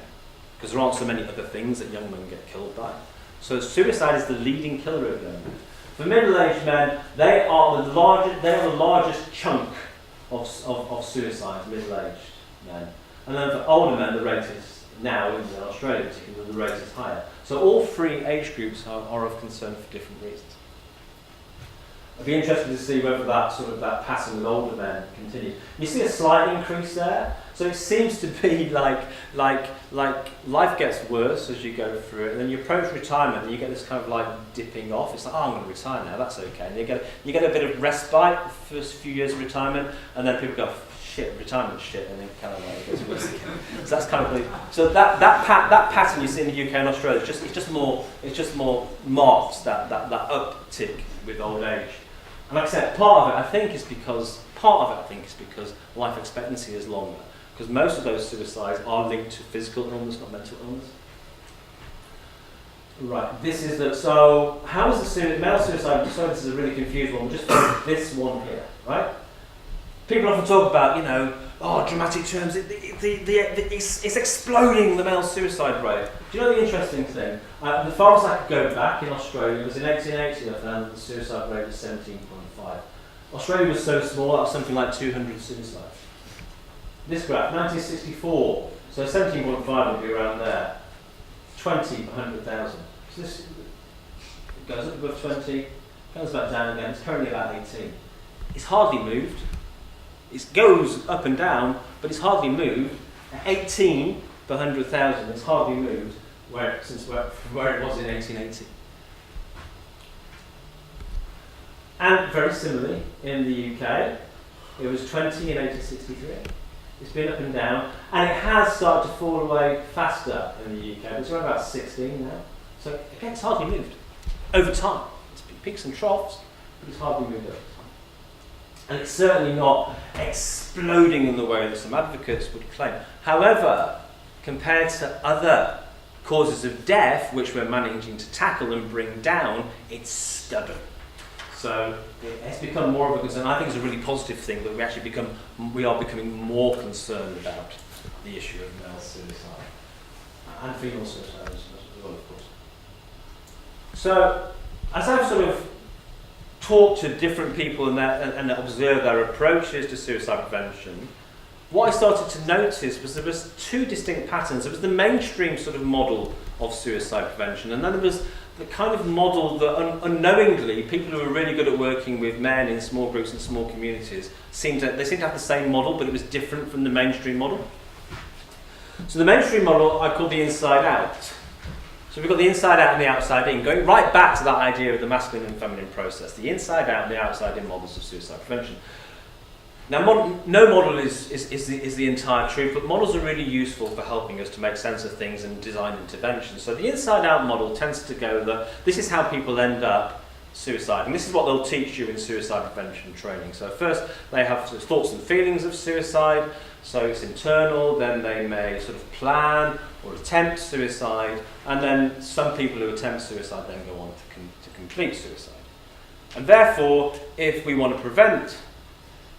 because there aren't so many other things that young men get killed by. So suicide is the leading killer of young men. For middle-aged men, they are the largest chunk of suicides, middle-aged men. And then for older men, the rate is, now in Australia particularly, the rate is higher. So all three age groups are of concern for different reasons. I'd be interested to see whether that pattern with older men continues. You see a slight increase there. So it seems to be like life gets worse as you go through it, and then you approach retirement and you get this kind of like dipping off. It's like, oh, I'm going to retire now, that's okay. And you get a bit of respite the first few years of retirement, and then people go, shit, retirement shit, and then kind of like it gets worse again. So that's kind of that pattern you see in the UK and Australia. It's just more marked, that uptick with old age. And like I said, part of it I think is because life expectancy is longer. Because most of those suicides are linked to physical illness, not mental illness. Right, this is so how is the male suicide? So this is a really confused one. We'll just focus this one here, right? People often talk about, dramatic terms. It's exploding, the male suicide rate. Do you know the interesting thing? The farthest I could go back in Australia was in 1880. I found that the suicide rate was 17.5. Australia was so small, that was something like 200 suicides. This graph, 1964, so 17.5 would be around there. 20 per 100,000. So this goes up above 20, comes back down again. It's currently about 18. It's hardly moved. It goes up and down, but it's hardly moved. At 18 per 100,000, it's hardly moved from where it was in 1880. And very similarly, in the UK, it was 20 in 1863. It's been up and down, and it has started to fall away faster in the UK. It's around about 16 now. So again, it's hardly moved over time. It's been peaks and troughs, but it's hardly moved over time. And it's certainly not exploding in the way that some advocates would claim. However, compared to other causes of death, which we're managing to tackle and bring down, it's stubborn. So it's become more of a concern. I think it's a really positive thing that we are becoming more concerned about the issue of male suicide and female suicide as well, of course. So as I've sort of talked to different people and observed their approaches to suicide prevention, what I started to notice was there was two distinct patterns. There was the mainstream sort of model of suicide prevention, and then there was the kind of model that unknowingly people who are really good at working with men in small groups and small communities seemed to have the same model, but it was different from the mainstream model. So the mainstream model I call the inside out. So we've got the inside out and the outside in, going right back to that idea of the masculine and feminine process, the inside out and the outside in models of suicide prevention. Now, no model is the entire truth, but models are really useful for helping us to make sense of things and design interventions. So the inside-out model tends to go that this is how people end up suicide, and this is what they'll teach you in suicide prevention training. So first, they have sort of thoughts and feelings of suicide, so it's internal, then they may sort of plan or attempt suicide, and then some people who attempt suicide then go on to complete suicide. And therefore, if we want to prevent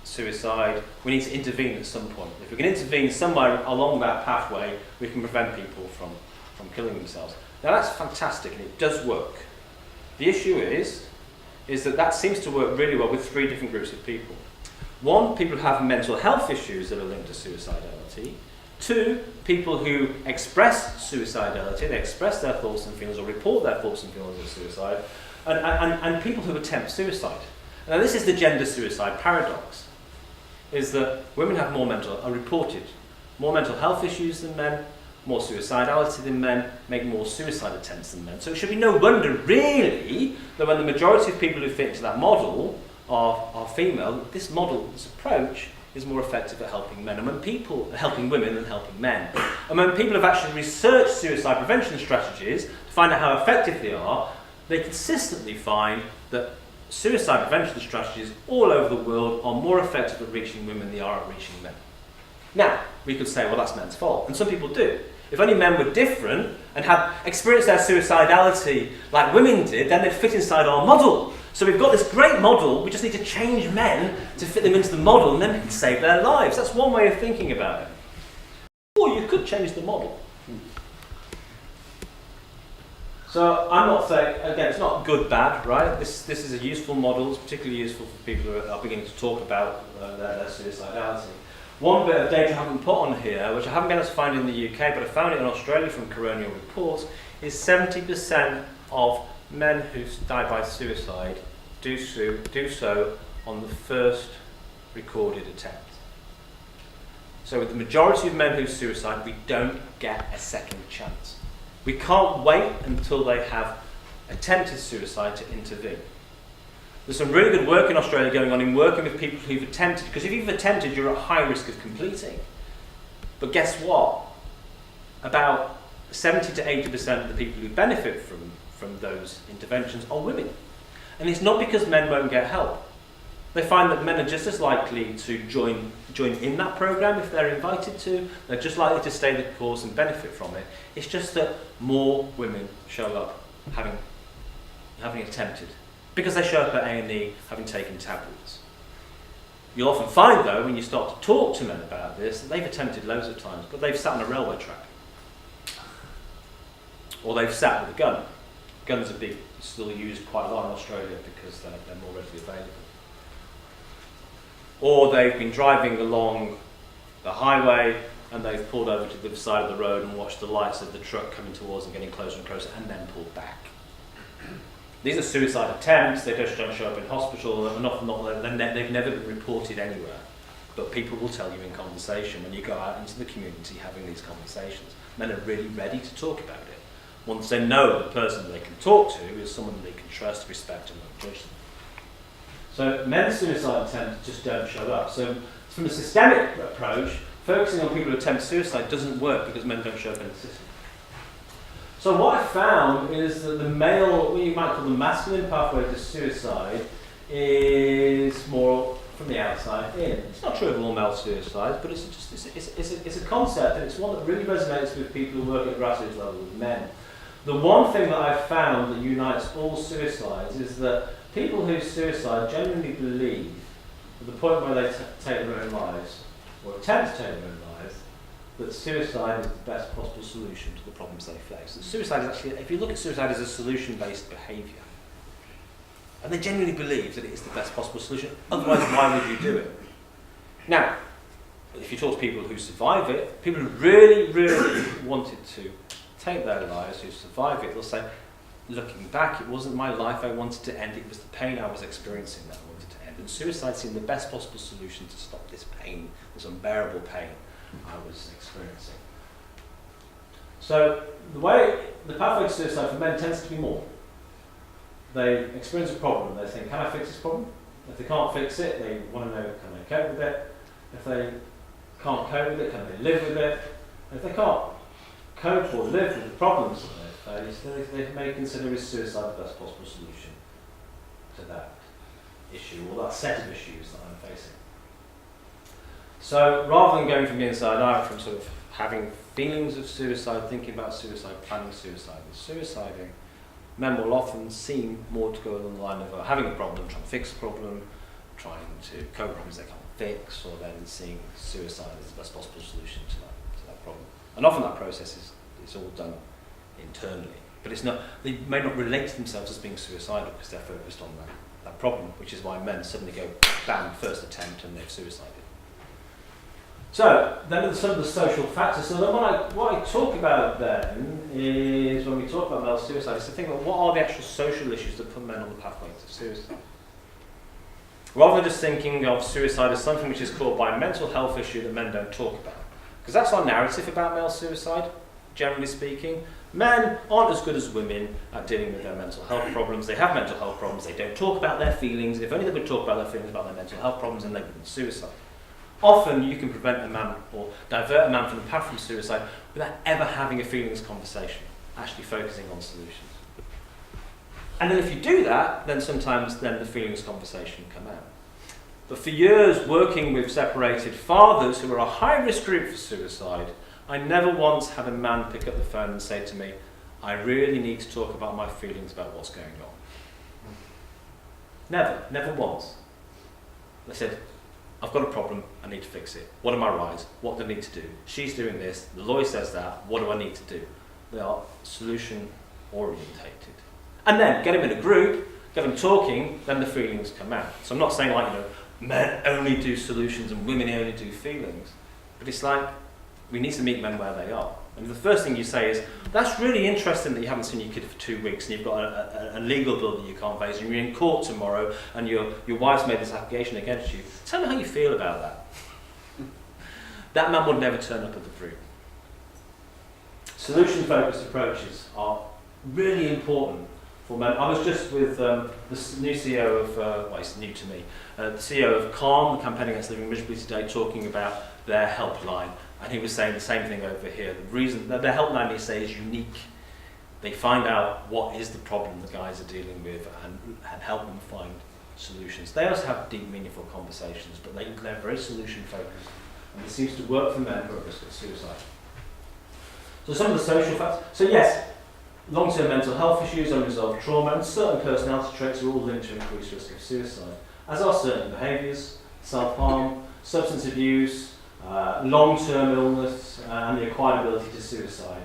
suicide, we need to intervene at some point. If we can intervene somewhere along that pathway, we can prevent people from killing themselves. Now that's fantastic and it does work. The issue is that seems to work really well with three different groups of people. One, people who have mental health issues that are linked to suicidality. Two, people who express suicidality, they express their thoughts and feelings or report their thoughts and feelings of suicide. And people who attempt suicide. Now this is the gender suicide paradox. Is that women have are reported more mental health issues than men, more suicidality than men, make more suicide attempts than men. So it should be no wonder, really, that when the majority of people who fit into that model are female, this approach is more effective at helping men, helping women than helping men. And when people have actually researched suicide prevention strategies to find out how effective they are, they consistently find that suicide prevention strategies all over the world are more effective at reaching women than they are at reaching men. Now, we could say, well, that's men's fault, and some people do. If only men were different and had experienced their suicidality like women did, then they'd fit inside our model. So we've got this great model, we just need to change men to fit them into the model, and then we can save their lives. That's one way of thinking about it. Or you could change the model. So I'm not saying, again, it's not good, bad, right? This is a useful model. It's particularly useful for people who are beginning to talk about their suicidality. One bit of data I haven't put on here, which I haven't been able to find in the UK, but I found it in Australia from Coronial reports, is 70% of men who die by suicide do so on the first recorded attempt. So with the majority of men who suicide, we don't get a second chance. We can't wait until they have attempted suicide to intervene. There's some really good work in Australia going on in working with people who've attempted, because if you've attempted, you're at high risk of completing. But guess what? About 70 to 80% of the people who benefit from those interventions are women. And it's not because men won't get help. They find that men are just as likely to join in that program if they're invited to. They're just likely to stay the course and benefit from it. It's just that more women show up having attempted, because they show up at A&E having taken tablets. You'll often find, though, when you start to talk to men about this, that they've attempted loads of times, but they've sat on a railway track. Or they've sat with a gun. Guns are still used quite a lot in Australia because they're more readily available. Or they've been driving along the highway and they've pulled over to the side of the road and watched the lights of the truck coming towards them, getting closer and closer, and then pulled back. These are suicide attempts. They just don't show up in hospital. They've never been reported anywhere. But people will tell you in conversation when you go out into the community having these conversations. Men are really ready to talk about it. Once they know the person they can talk to is someone they can trust, respect, and not judge them. So men's suicide attempts just don't show up. So from a systemic approach, focusing on people who attempt suicide doesn't work because men don't show up in the system. So what I found is that the male, what you might call the masculine pathway to suicide, is more from the outside in. It's not true of all male suicides, but it's a concept, and it's one that really resonates with people who work at grassroots level with men. The one thing that I've found that unites all suicides is that people who suicide genuinely believe, at the point where they take their own lives, or attempt to take their own lives, that suicide is the best possible solution to the problems they face. And suicide is actually, if you look at suicide as a solution-based behaviour, and they genuinely believe that it is the best possible solution, otherwise why would you do it? Now, if you talk to people who survive it, people who really, really wanted to take their lives, who survive it, they'll say, looking back, it wasn't my life I wanted to end, it was the pain I was experiencing that I wanted to end. And suicide seemed the best possible solution to stop this pain, this unbearable pain I was experiencing. So the pathway to suicide for men tends to be more. They experience a problem, they think, can I fix this problem? If they can't fix it, they want to know, can they cope with it? If they can't cope with it, can they live with it? If they can't cope or live with the problems that they face, they may consider is suicide the best possible solution to that issue, or that set of issues that I'm facing. So rather than going from the inside out, from sort of having feelings of suicide, thinking about suicide, planning suicide, and suiciding, men will often seem more to go along the line of having a problem, trying to fix a problem, trying to cope with problems they can't fix, or then seeing suicide as the best possible solution to that problem. And often that process is all done internally. But it's not, they may not relate to themselves as being suicidal because they're focused on that problem, which is why men suddenly go, bam, first attempt, and they've suicided. So, then some of the social factors. So then what I talk about then is, when we talk about male suicide, is to think about what are the actual social issues that put men on the pathway to suicide. Rather than just thinking of suicide as something which is caused by a mental health issue that men don't talk about. Because that's our narrative about male suicide, generally speaking. Men aren't as good as women at dealing with their mental health problems. They have mental health problems, they don't talk about their feelings. If only they would talk about their feelings about their mental health problems, then they wouldn't suicide. Often you can prevent a man or divert a man from the path from suicide without ever having a feelings conversation, actually focusing on solutions. And then if you do that, then sometimes the feelings conversation come out. But for years working with separated fathers who are a high-risk group for suicide, I never once had a man pick up the phone and say to me, I really need to talk about my feelings about what's going on. Never once. They said, I've got a problem, I need to fix it. What are my rights? What do I need to do? She's doing this, the lawyer says that, what do I need to do? They are solution orientated. And then get them in a group, get them talking, then the feelings come out. So I'm not saying like, men only do solutions and women only do feelings, but it's like, we need to meet men where they are. And the first thing you say is, that's really interesting that you haven't seen your kid for 2 weeks and you've got a legal bill that you can't face and you're in court tomorrow and your wife's made this application against you. Tell me how you feel about that. That man would never turn up at the group. Solution-focused approaches are really important for men. I was just with the new CEO of, well, he's new to me, the CEO of Calm, the Campaign Against Living Miserably today, talking about their helpline. And he was saying the same thing over here. The reason that their helpline, they say, is unique. They find out what is the problem the guys are dealing with and help them find solutions. They also have deep, meaningful conversations, but they're very solution-focused. And it seems to work for men who are at risk of suicide. So some of the social factors. So yes, long-term mental health issues, unresolved trauma, and certain personality traits are all linked to increased risk of suicide, as are certain behaviours, self-harm, substance abuse, long-term illness, and the acquired ability to suicide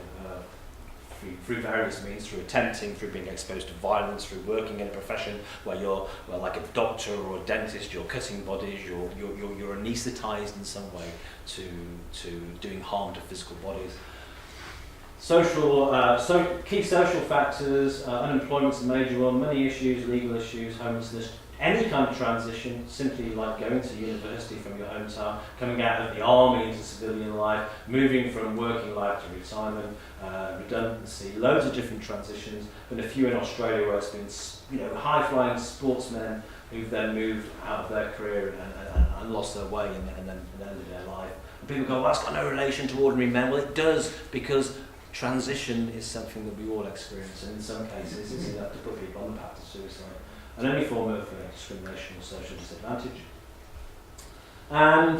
through various means, through attempting, through being exposed to violence, through working in a profession where you're, well, like a doctor or a dentist, you're cutting bodies, you're anaesthetised in some way to doing harm to physical bodies. Key social factors, unemployment's a major one, money issues, legal issues, homelessness, any kind of transition, simply like going to university from your hometown, coming out of the army into civilian life, moving from working life to retirement, redundancy, loads of different transitions. Been a few in Australia where it's been, high-flying sportsmen who've then moved out of their career and lost their way and then ended their life. And people go, well, that's got no relation to ordinary men. Well, it does, because transition is something that we all experience, and in some cases it's enough to put people on the path to suicide. And any form of discrimination or social disadvantage. And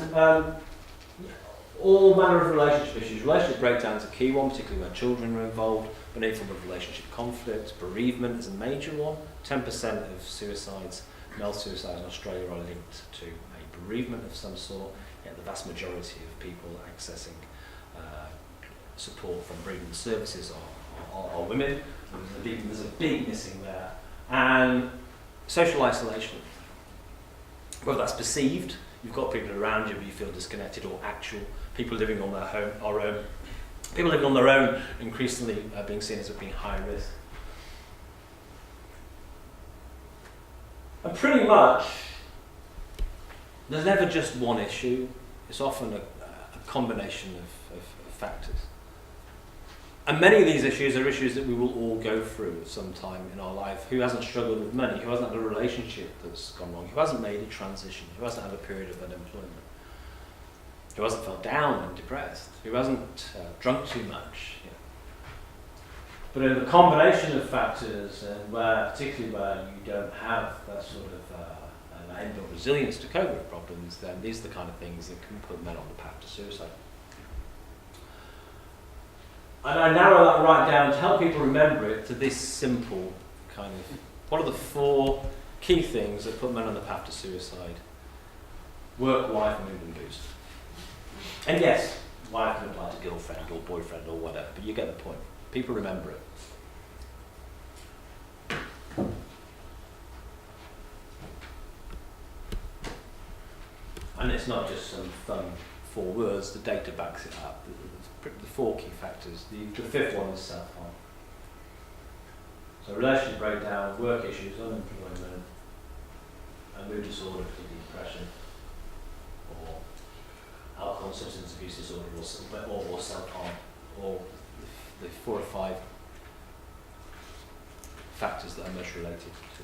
all manner of relationship issues. Relationship breakdown's a key one, particularly when children are involved, but any form of relationship conflict. Bereavement is a major one. 10% of suicides, male suicides in Australia, are linked to a bereavement of some sort, yet the vast majority of people accessing support from bereavement services are women. There's a big missing there. And social isolation, whether that's perceived, you've got people around you but you feel disconnected, or actual, people living on their own. People living on their own increasingly being seen as being high risk. And pretty much, there's never just one issue, it's often a combination of factors. And many of these issues are issues that we will all go through at some time in our life. Who hasn't struggled with money? Who hasn't had a relationship that's gone wrong? Who hasn't made a transition? Who hasn't had a period of unemployment? Who hasn't felt down and depressed? Who hasn't drunk too much? But in the combination of factors, and particularly where you don't have that sort of an inbuilt resilience to cope with problems, then these are the kind of things that can put men on the path to suicide. And I narrow that right down to help people remember it to this simple kind of, what are the 4 key things that put men on the path to suicide? Work, wife, mood and boost. And yes, wife can apply to girlfriend or boyfriend or whatever, but you get the point. People remember it. And it's not just some fun 4 words, the data backs it up. The 4 key factors. The 5th one is self-harm. So relationship breakdown, work issues, unemployment, and mood disorder, particularly depression, or alcohol and substance abuse disorder, or self-harm, or the 4 or 5 factors that are most related to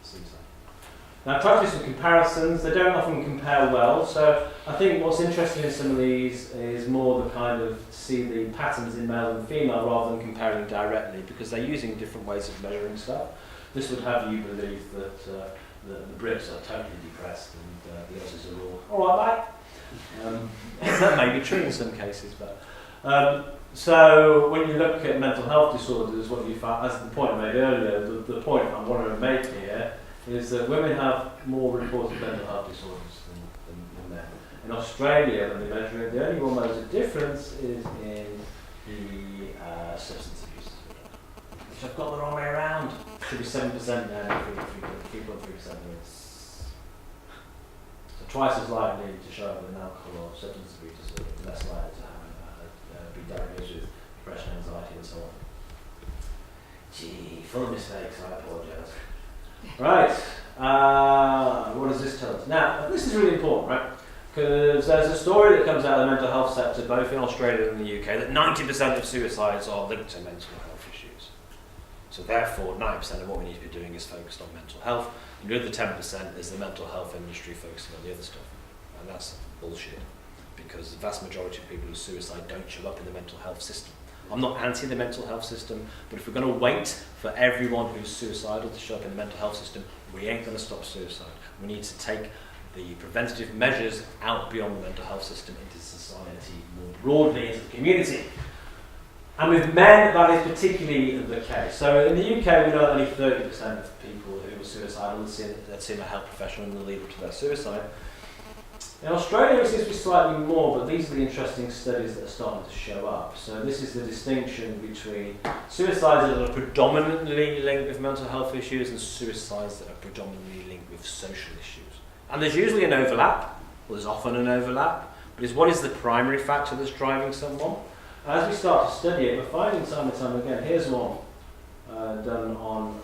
suicide. Now, I try to do some comparisons. They don't often compare well, so I think what's interesting in some of these is more the kind of see the patterns in male and female rather than comparing directly, because they're using different ways of measuring stuff. This would have you believe that the Brits are totally depressed and the Aussies are all right, mate. That may be true in some cases, but so when you look at mental health disorders, what you find, as the point I made earlier, the point I want to make here is that women have more reported mental health disorders than men. In Australia, when they measure it, the only one where there's a difference is in the substance abuse disorder. I've got the wrong way around. It should be 7% now, 3.3%. So twice as likely to show up with an alcohol or substance abuse disorder, less likely to be diagnosed with depression, anxiety, and so on. Gee, full of mistakes, I apologise. Right, what does this tell us? Now, this is really important, right? Because there's a story that comes out of the mental health sector, both in Australia and the UK, that 90% of suicides are linked to mental health issues. So therefore, 90% of what we need to be doing is focused on mental health, and the other 10% is the mental health industry focusing on the other stuff. And that's bullshit, because the vast majority of people who suicide don't show up in the mental health system. I'm not anti the mental health system, but if we're going to wait for everyone who's suicidal to show up in the mental health system, we ain't going to stop suicide. We need to take the preventative measures out beyond the mental health system into society more broadly, into the community. And with men, that is particularly the case. So in the UK, we know that only 30% of people who are suicidal had seen a health professional in the lead up to their suicide. In Australia, it seems to be slightly more, but these are the interesting studies that are starting to show up. So this is the distinction between suicides that are predominantly linked with mental health issues and suicides that are predominantly linked with social issues. And there's usually an overlap, well, there's often an overlap, but what is the primary factor that's driving someone? As we start to study it, we're finding time and time again. Here's one done on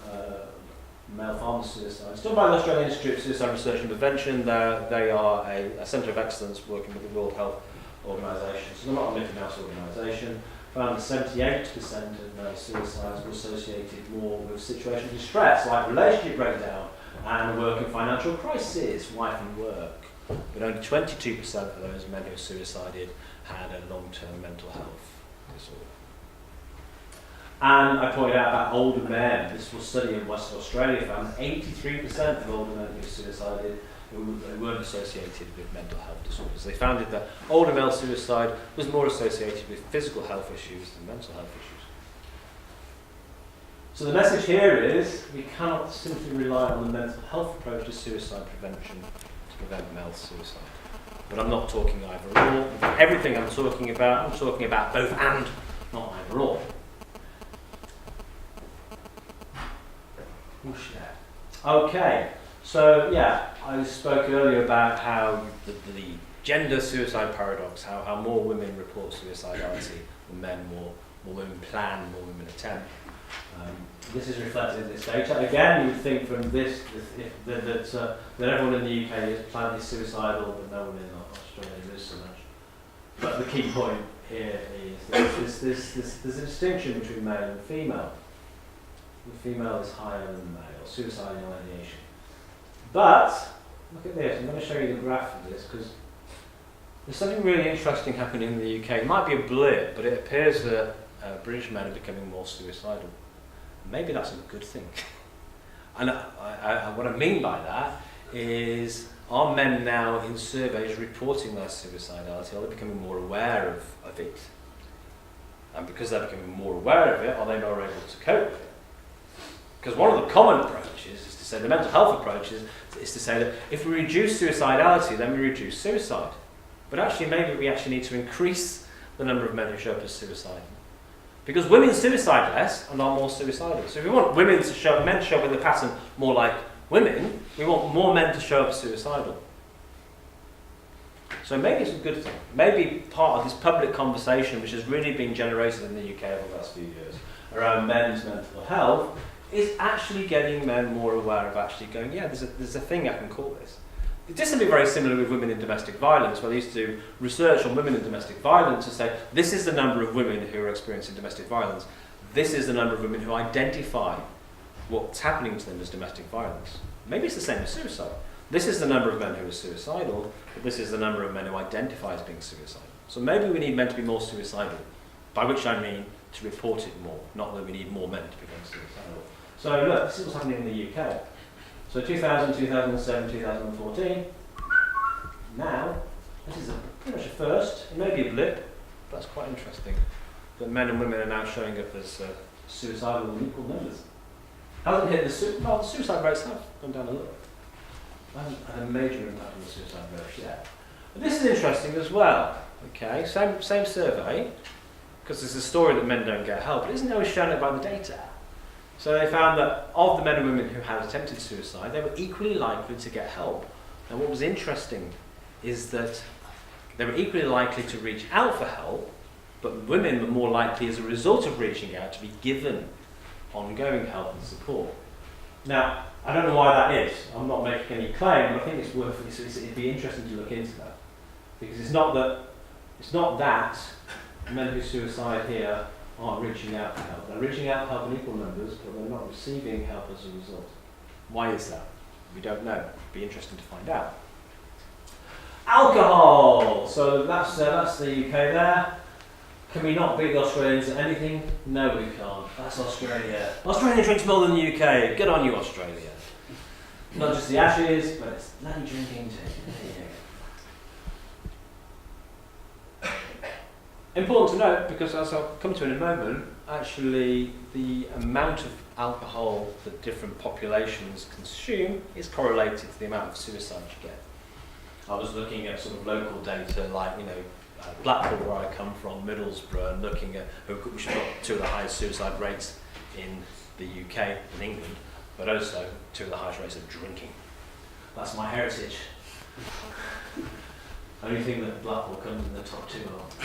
male farmer suicide. It's done by the Australian Institute of Suicide Research and Prevention. They are a centre of excellence working with the World Health Organisation. So they're not a Mickey Mouse organisation. Found that 78% of male suicides were associated more with situations of stress, like relationship breakdown and work and financial crisis, wife and work. But only 22% of those men who suicided had a long-term mental health disorder. And I pointed out about older men. This was a study in Western Australia found 83% of older men who suicided who weren't associated with mental health disorders. They found that older male suicide was more associated with physical health issues than mental health issues. So the message here is we cannot simply rely on the mental health approach to suicide prevention to prevent male suicide. But I'm not talking either or. Everything I'm talking about both and, not either or. Okay, so yeah, I spoke earlier about how the gender suicide paradox, how more women report suicidality than men, more women plan, more women attempt. This is reflected in this data. Again, you would think from this that everyone in the UK is suicidal, but no one in Australia is so much. But the key point here is that there's a distinction between male and female. The female is higher than the male, suicidal ideation. But, look at this, I'm going to show you the graph of this, because there's something really interesting happening in the UK. It might be a blip, but it appears that British men are becoming more suicidal. Maybe that's a good thing. And what I mean by that is, are men now in surveys reporting their suicidality? Are they becoming more aware of it? And because they're becoming more aware of it, are they more able to cope with it? Because one of the common approaches is to say, the mental health approach is to say that if we reduce suicidality, then we reduce suicide. But actually, maybe we actually need to increase the number of men who show up as suicidal. Because women suicide less and are more suicidal. So if we want men to show up in the pattern more like women, we want more men to show up as suicidal. So maybe it's a good thing. Maybe part of this public conversation, which has really been generated in the UK over the last few years, around men's mental health, is actually getting men more aware of actually going, yeah, there's a thing I can call this. This would be very similar with women in domestic violence, where they used to do research on women in domestic violence to say, this is the number of women who are experiencing domestic violence. This is the number of women who identify what's happening to them as domestic violence. Maybe it's the same as suicide. This is the number of men who are suicidal, but this is the number of men who identify as being suicidal. So maybe we need men to be more suicidal, by which I mean to report it more, not that we need more men to become suicidal. So look, this is what's happening in the UK. So 2000, 2007, 2014. Now, this is pretty much a first. It may be a blip, but that's quite interesting. That men and women are now showing up as suicidal in equal numbers. Hasn't hit the suicide rates have gone down a little. Hasn't had a major impact on the suicide rates yet. But this is interesting as well. Okay, same survey, because there's a story that men don't get help. But isn't always shown it by the data. So they found that of the men and women who had attempted suicide, they were equally likely to get help. And what was interesting is that they were equally likely to reach out for help, but women were more likely, as a result of reaching out, to be given ongoing help and support. Now, I don't know why that is. I'm not making any claim, but I think it'd be interesting to look into that. Because it's not that men who suicide here aren't reaching out for help. They're reaching out for help in equal numbers, but they're not receiving help as a result. Why is that? We don't know. It'd be interesting to find out. Alcohol! So that's the UK there. Can we not beat the Australians at anything? No, we can't. That's Australia. Australia drinks more than the UK. Good on you, Australia. Not just the Ashes, but it's bloody drinking too. Important to note, because as I'll come to in a moment, actually the amount of alcohol that different populations consume is correlated to the amount of suicide you get. I was looking at sort of local data, like, Blackpool, where I come from, Middlesbrough, and looking at which have got two of the highest suicide rates in the UK and England, but also two of the highest rates of drinking. That's my heritage. Only thing that Blackpool comes in the top two of.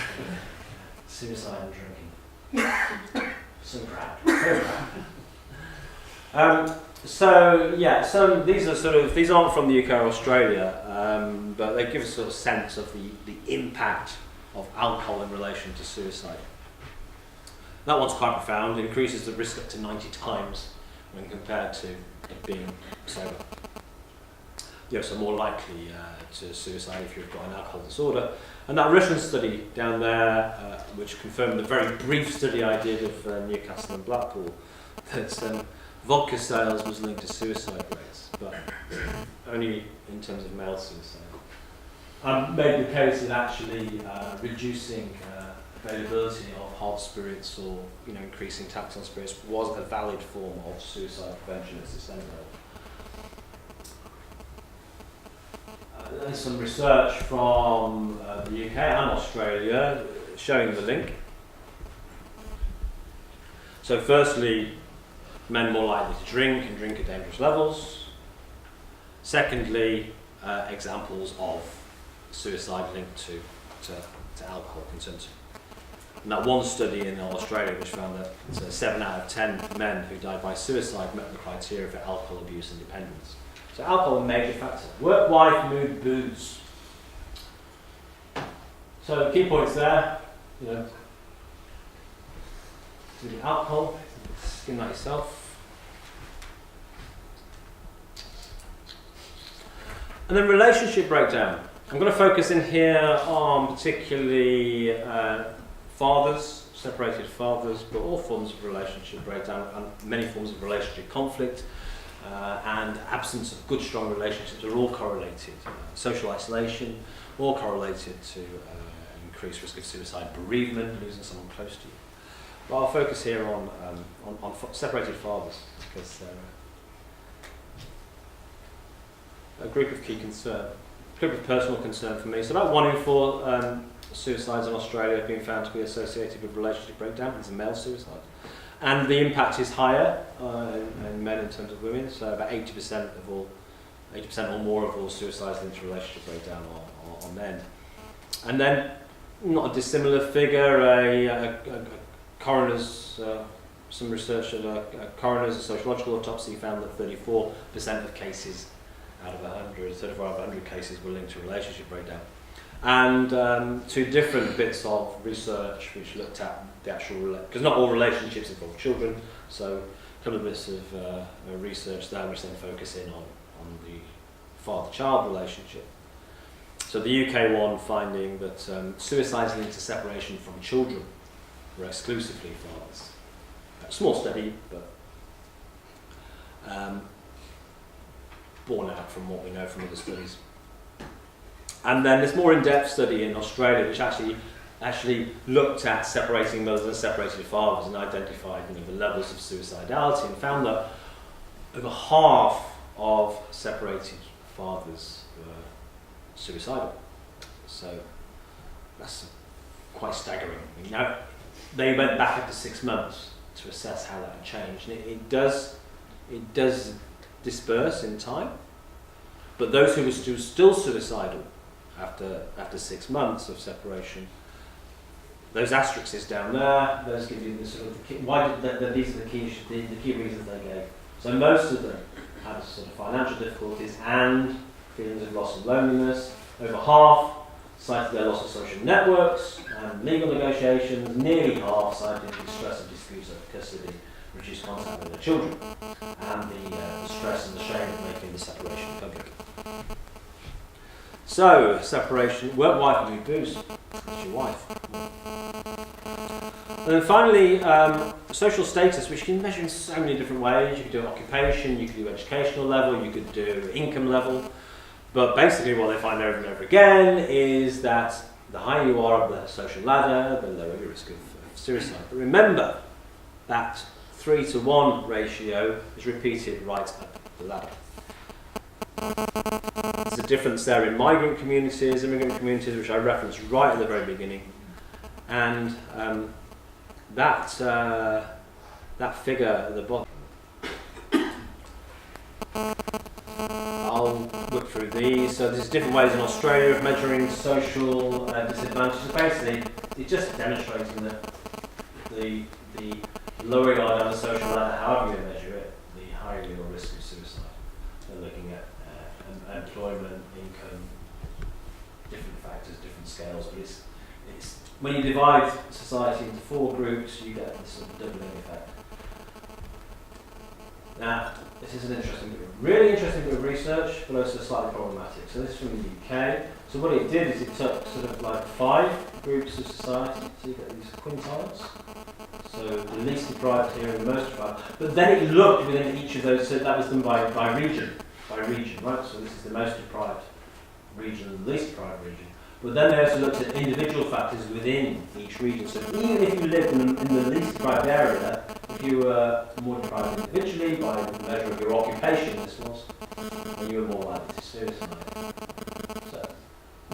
Suicide and drinking. So proud. Very proud. These aren't from the UK or Australia, but they give us a sort of sense of the impact of alcohol in relation to suicide. That one's quite profound. It increases the risk up to 90 times when compared to being sober. So more likely to suicide if you've got an alcohol disorder. And that Russian study down there, which confirmed the very brief study I did of Newcastle and Blackpool, that vodka sales was linked to suicide rates, but only in terms of male suicide. Made the case that actually reducing availability of hard spirits or increasing tax on spirits was a valid form of suicide prevention at systemic level. There's some research from the UK and Australia showing the link. So firstly, men more likely to drink and drink at dangerous levels. Secondly, examples of suicide linked to alcohol consumption. And that one study in Australia which found that 7 out of 10 men who died by suicide met the criteria for alcohol abuse and dependence. So alcohol is a major factor. Work, wife, mood, booze. So key points there, alcohol, skin that yourself. And then relationship breakdown. I'm going to focus in here on particularly fathers, separated fathers, but all forms of relationship breakdown and many forms of relationship conflict. And absence of good, strong relationships are all correlated. Social isolation, all correlated to increased risk of suicide, bereavement, losing someone close to you. But I'll focus here on separated fathers, because they're a group of key concern, a group of personal concern for me. So about 1 in 4 suicides in Australia have been found to be associated with relationship breakdown. These are male suicides. And the impact is higher in men in terms of women, so about 80% or more of all suicides linked to relationship breakdown are men. And then, not a dissimilar figure, a coroner's, some research at a coroner's sociological autopsy found that 34% of cases out of 100, 34 out of 100 cases were linked to relationship breakdown. And 2 different bits of research which looked at the actual, because not all relationships involve children, so a couple of bits of research there which then focus in on the father-child relationship. So the UK one finding that suicides linked to separation from children were exclusively fathers. A small study, but borne out from what we know from other studies. And then this more in-depth study in Australia which actually looked at separating mothers and separated fathers and identified the levels of suicidality and found that over half of separated fathers were suicidal. So that's quite staggering. Now, they went back after 6 months to assess how that changed. And it does disperse in time, but those who were still suicidal after 6 months of separation, those asterisks down there, those give you the sort of these are the key reasons they gave. So most of them had sort of financial difficulties and feelings of loss and loneliness. Over half cited their loss of social networks and legal negotiations. Nearly half cited the stress of disputes over custody, reduced contact with their children, and the stress and the shame of making the separation public. So, separation, work wife and boost. That's your wife. And then finally, social status, which you can measure in so many different ways. You could do occupation, you could do educational level, you could do income level. But basically what they find over and over again is that the higher you are up the social ladder, the lower your risk of suicide. But remember, that 3-to-1 ratio is repeated right up the ladder. There's a difference there in migrant communities, immigrant communities, which I referenced right at the very beginning. And that figure at the bottom, I'll look through these. So there's different ways in Australia of measuring social disadvantages. Basically, it's just demonstrating that the lower you are down the social ladder, however you measure it, the higher your risk of suicide. They're looking at employment, income, different factors, different scales, but it's when you divide society into 4 groups, you get this sort of doubling effect. Now, this is an really interesting bit of research, but also slightly problematic. So this is from the UK. So what it did is it took sort of like 5 groups of society, so you get these quintiles. So the least deprived here and the most deprived. But then it looked within each of those, so that was done by region, right? So this is the most deprived region and the least deprived region. But then they also looked at individual factors within each region. So even if you lived in the least deprived area, if you were more deprived individually by the measure of your occupation, this was, then you were more likely to suicide. So,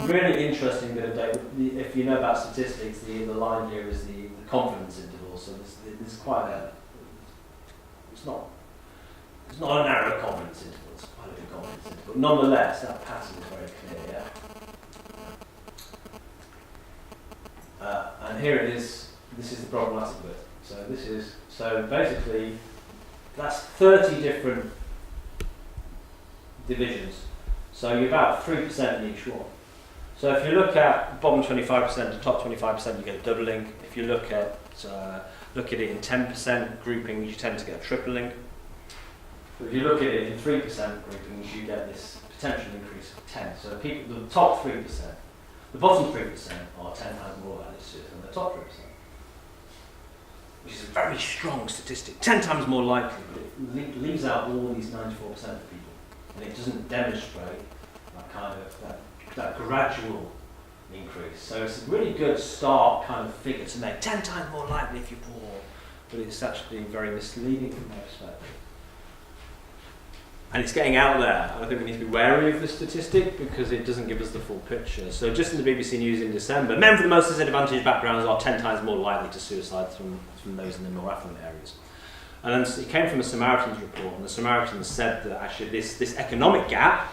really interesting bit of data. If you know about statistics, the line here is the confidence interval. So this is quite a, it's not a narrow confidence interval, it's quite a big confidence interval. But nonetheless, that pattern is very clear, yeah. And here it is, this is the problematic bit. So basically, that's 30 different divisions. So you're about 3% in each one. So if you look at bottom 25% to top 25%, you get a doubling. If you look at it in 10% groupings, you tend to get a tripling. But if you look at it in 3% groupings, you get this potential increase of 10. So the top 3%, the bottom 3% are 10 times more likely to suicide than the top 3%. Which is a very strong statistic, 10 times more likely, but it leaves out all these 94% of people. And it doesn't demonstrate that kind of, that gradual increase. So it's a really good start kind of figure to make, 10 times more likely if you're poor, but it's actually very misleading from my perspective. And it's getting out there, and I think we need to be wary of the statistic because it doesn't give us the full picture. So just in the BBC News in December, men from the most disadvantaged backgrounds are 10 times more likely to suicide from those in the more affluent areas. And then it came from a Samaritans report, and the Samaritans said that actually this economic gap,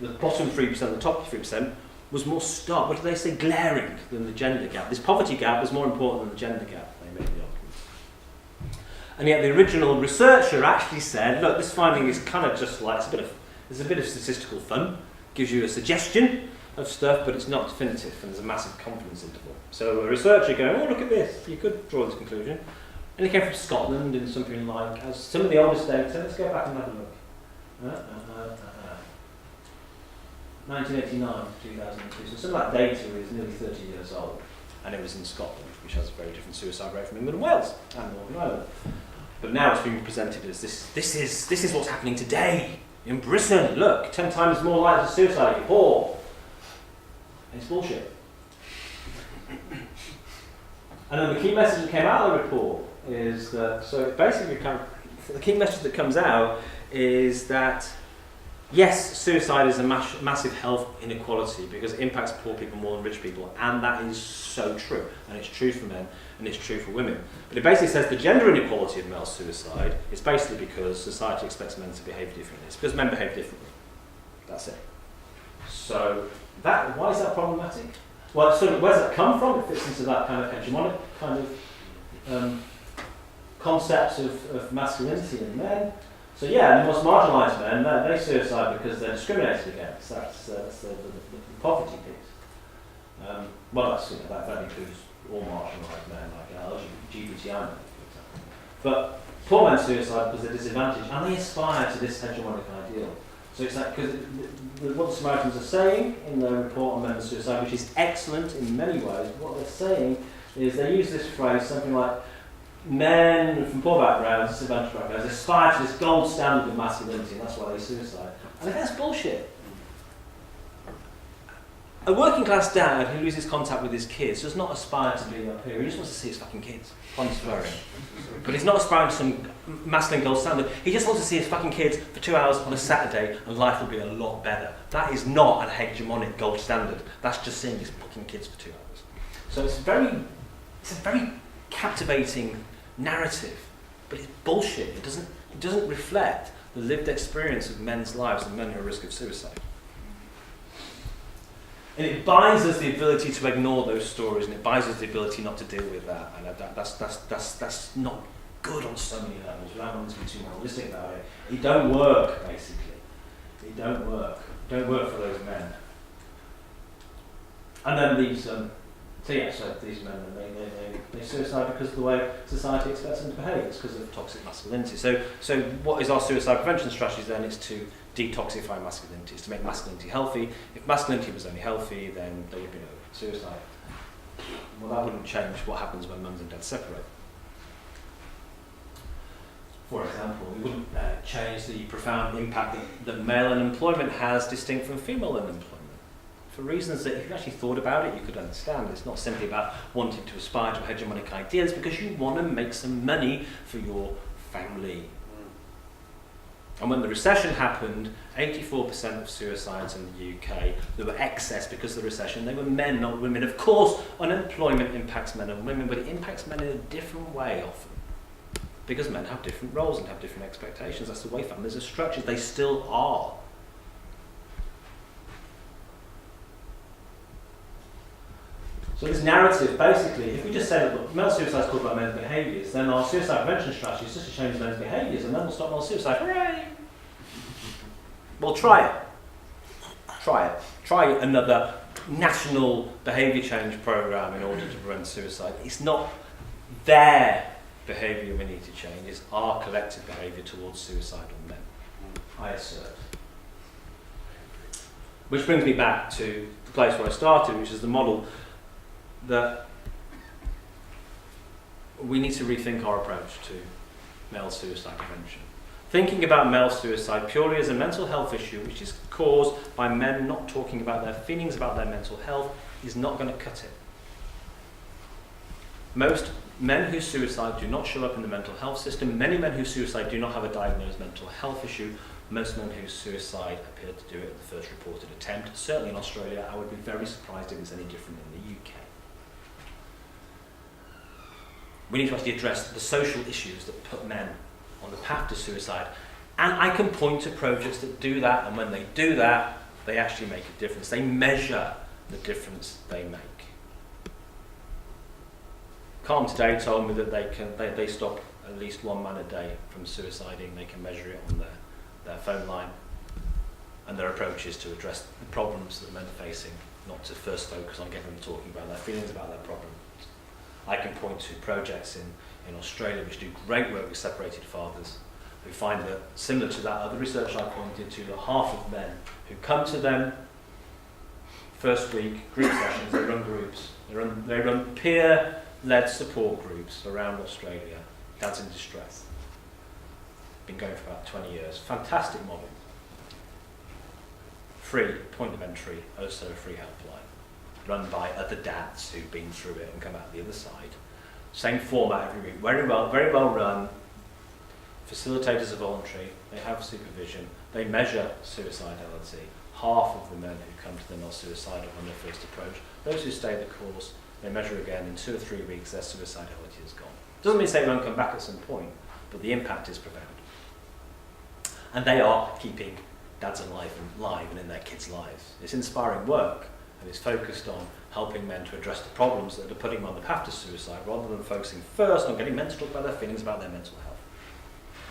the bottom 3%, the top 3%, was more stark, what do they say, glaring than the gender gap. This poverty gap was more important than the gender gap, they made the argument. And yet the original researcher actually said, look, this finding is kind of just like, there's a bit of statistical fun, gives you a suggestion of stuff, but it's not definitive, and there's a massive confidence interval. So a researcher going, oh, look at this, you could draw this conclusion. And it came from Scotland in something like, as some of the oldest data, let's go back and have a look. 1989 to 2002, so some of that data is nearly 30 years old, and it was in Scotland, which has a very different suicide rate from England and Wales and Northern Ireland. But now it's being presented as this is what's happening today in Britain. Look, 10 times more likely to suicide if you're poor. And it's bullshit. And then the key message that came out of the report is that, so basically the key message that comes out is that Yes, suicide is a massive health inequality because it impacts poor people more than rich people, and that is so true. And it's true for men, and it's true for women. But it basically says the gender inequality of male suicide is basically because society expects men to behave differently. It's because men behave differently. That's it. So, why is that problematic? Well, so where does that come from? It fits into that kind of hegemonic kind of concept of masculinity in men. So yeah, the most marginalised men, they suicide because they're discriminated against. That's the poverty piece. Well, that includes all marginalised men, like LGBTI men, for example. But poor men suicide because they're disadvantaged, and they aspire to this hegemonic ideal. So it's like, because what the Samaritans are saying in their report on men's suicide, which is excellent in many ways, what they're saying is they use this phrase, something like, men from poor backgrounds, disadvantaged backgrounds, aspire to this gold standard of masculinity, and that's why they suicide. And I think that's bullshit. A working class dad who loses contact with his kids does not aspire to be up here. He just wants to see his fucking kids. I'm swearing. But he's not aspiring to some masculine gold standard. He just wants to see his fucking kids for 2 hours on a Saturday, and life will be a lot better. That is not a hegemonic gold standard. That's just seeing his fucking kids for 2 hours. So it's a very captivating narrative, but it's bullshit. It doesn't reflect the lived experience of men's lives and men who are at risk of suicide. And it buys us the ability to ignore those stories, and it buys us the ability not to deal with that. And that's not good on so many levels. Without wanting to be too moralistic about it, it don't work. Basically, it don't work. It don't work for those men. And then these. So these men, they suicide because of the way society expects them to behave. It's because of toxic masculinity. So what is our suicide prevention strategy then? Is to detoxify masculinity, is to make masculinity healthy. If masculinity was only healthy, then there would be no suicide. Well, that wouldn't change what happens when mums and dads separate. For example, it wouldn't change the profound impact that male unemployment has distinct from female unemployment. For reasons that if you actually thought about it, you could understand. It's not simply about wanting to aspire to hegemonic ideas, because you want to make some money for your family. And when the recession happened, 84% of suicides in the UK, there were excess because of the recession. They were men, not women. Of course, unemployment impacts men and women, but it impacts men in a different way often. Because men have different roles and have different expectations. That's the way families are structured. They still are. So this narrative, basically, if we just say that look, male suicide is caused by men's behaviours, then our suicide prevention strategy is just to change men's behaviours, and then we'll stop male suicide. Hooray! Well, try it. Try it. Try another national behaviour change programme in order to prevent suicide. It's not their behaviour we need to change, it's our collective behaviour towards suicidal men, I assert. Which brings me back to the place where I started, which is the model that we need to rethink our approach to male suicide prevention. Thinking about male suicide purely as a mental health issue, which is caused by men not talking about their feelings about their mental health, is not going to cut it. Most men who suicide do not show up in the mental health system. Many men who suicide do not have a diagnosed mental health issue. Most men who suicide appear to do it at the first reported attempt. Certainly in Australia, I would be very surprised if it's any different in the UK. We need to actually address the social issues that put men on the path to suicide. And I can point to projects that do that, and when they do that, they actually make a difference. They measure the difference they make. Calm Today told me that they stop at least one man a day from suiciding. They can measure it on their phone line. And their approach is to address the problems that men are facing, not to first focus on getting them talking about their feelings about their problems. I can point to projects in Australia which do great work with separated fathers, who find that, similar to that other research I pointed to, that half of men who come to them first week group sessions, they run groups. They run peer-led support groups around Australia, dads in distress. Been going for about 20 years. Fantastic model. Free, point of entry, also a free helpline. Run by other dads who've been through it and come out the other side. Same format every week, very well run. Facilitators are voluntary, they have supervision, they measure suicidality. Half of the men who come to them are suicidal on their first approach. Those who stay the course, they measure again, in 2 or 3 weeks their suicidality is gone. Doesn't mean they won't come back at some point, but the impact is profound. And they are keeping dads alive and in their kids' lives. It's inspiring work, and it's focused on helping men to address the problems that are putting them on the path to suicide, rather than focusing first on getting men to talk about their feelings about their mental health.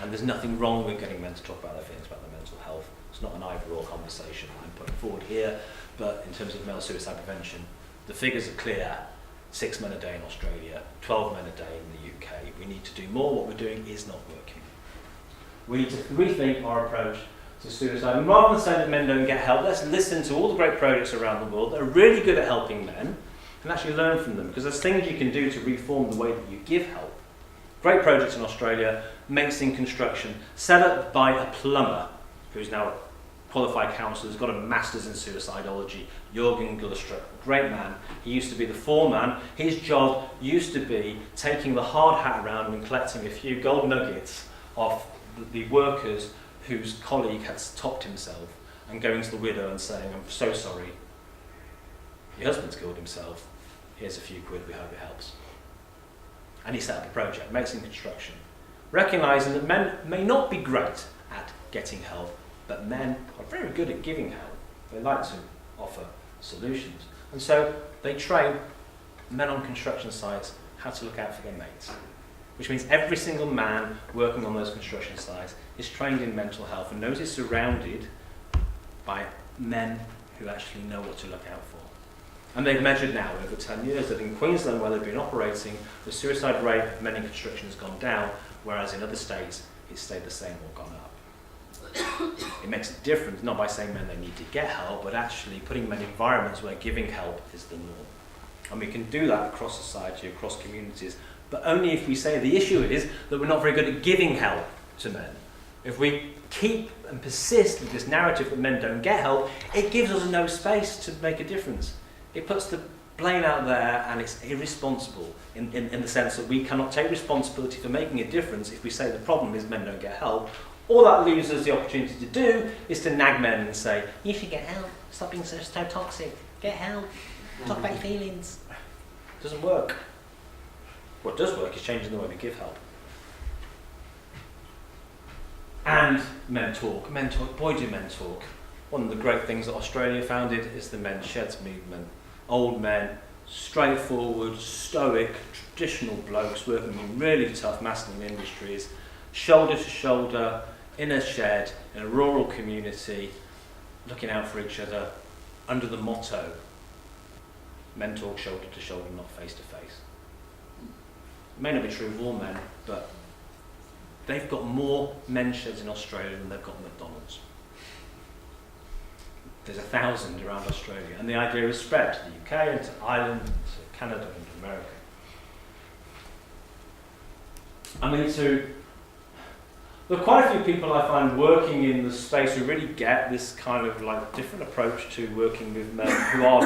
And there's nothing wrong with getting men to talk about their feelings about their mental health. It's not an either-or conversation I'm putting forward here, but in terms of male suicide prevention, the figures are clear. 6 men a day in Australia, 12 men a day in the UK. We need to do more. What we're doing is not working. We need to rethink our approach to suicide. And rather than saying that men don't get help, let's listen to all the great projects around the world that are really good at helping men and actually learn from them, because there's things you can do to reform the way that you give help. Great projects in Australia, mates in construction, set up by a plumber who's now a qualified counsellor, who's got a master's in suicidology, Jürgen Glustrup, great man. He used to be the foreman. His job used to be taking the hard hat around and collecting a few gold nuggets off the workers whose colleague had topped himself, and going to the widow and saying, I'm so sorry, your husband's killed himself, here's a few quid, we hope it helps. And he set up a project, mates in construction, recognising that men may not be great at getting help, but men are very good at giving help. They like to offer solutions. And so they train men on construction sites how to look out for their mates, which means every single man working on those construction sites is trained in mental health and knows he's surrounded by men who actually know what to look out for. And they've measured now over 10 years that in Queensland, where they've been operating, the suicide rate of men in construction has gone down, whereas in other states it's stayed the same or gone up. It makes a difference, not by saying men they need to get help, but actually putting men in environments where giving help is the norm. And we can do that across society, across communities, but only if we say the issue is that we're not very good at giving help to men. If we keep and persist with this narrative that men don't get help, it gives us no space to make a difference. It puts the blame out there, and it's irresponsible in the sense that we cannot take responsibility for making a difference if we say the problem is men don't get help. All that leaves us the opportunity to do is to nag men and say, you should get help, stop being so toxic, get help, talk about your feelings. It doesn't work. What does work is changing the way we give help. And men talk, boy do men talk. One of the great things that Australia founded is the men's sheds movement. Old men, straightforward, stoic, traditional blokes working in really tough masculine industries, shoulder to shoulder, in a shed, in a rural community, looking out for each other, under the motto, men talk shoulder to shoulder, not face to face. It may not be true of all men, but they've got more men's sheds in Australia than they've got McDonald's. There's 1,000 around Australia, and the idea is spread to the UK and to Ireland, and to Canada and to America. There are quite a few people I find working in the space who really get this kind of like different approach to working with men, who are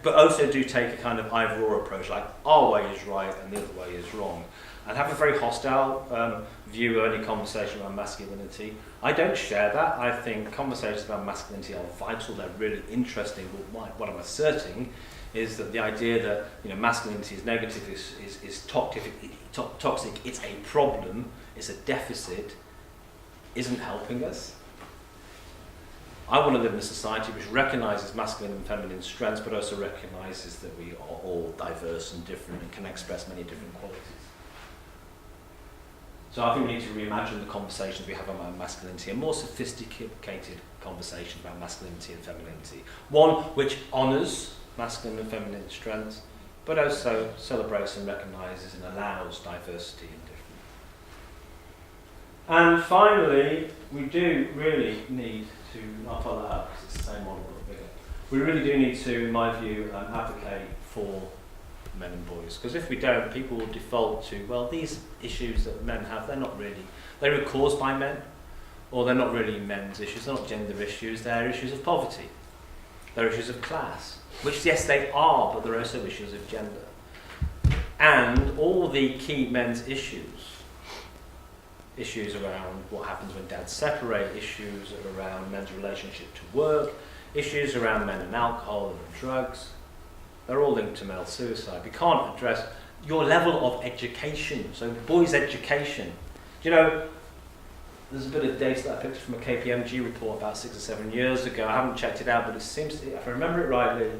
but also do take a kind of either-or approach, like our way is right and the other way is wrong, and have a very hostile view of any conversation around masculinity. I don't share that. I think conversations about masculinity are vital, they're really interesting, but what I'm asserting is that the idea that masculinity is negative, is toxic, it's a problem, it's a deficit, isn't helping us. I want to live in a society which recognises masculine and feminine strengths, but also recognises that we are all diverse and different and can express many different qualities. So I think we need to reimagine the conversations we have about masculinity, a more sophisticated conversation about masculinity and femininity. One which honours masculine and feminine strengths, but also celebrates and recognises and allows diversity and difference. And finally, we do really need to, I'll follow that up because it's the same model but bigger. We really do need to, in my view, advocate for men and boys, because if we don't, people will default to, well, these issues that men have, they were caused by men, or they're not really men's issues, they're not gender issues, they're issues of poverty, they're issues of class, which yes they are, but they're also issues of gender. And all the key men's issues issues around what happens when dads separate, issues around men's relationship to work, issues around men and alcohol and drugs. They're all linked to male suicide. We can't address your level of education, so boys' education. Do you know, there's a bit of data that I picked from a KPMG report about 6 or 7 years ago. I haven't checked it out, but it seems, if I remember it rightly,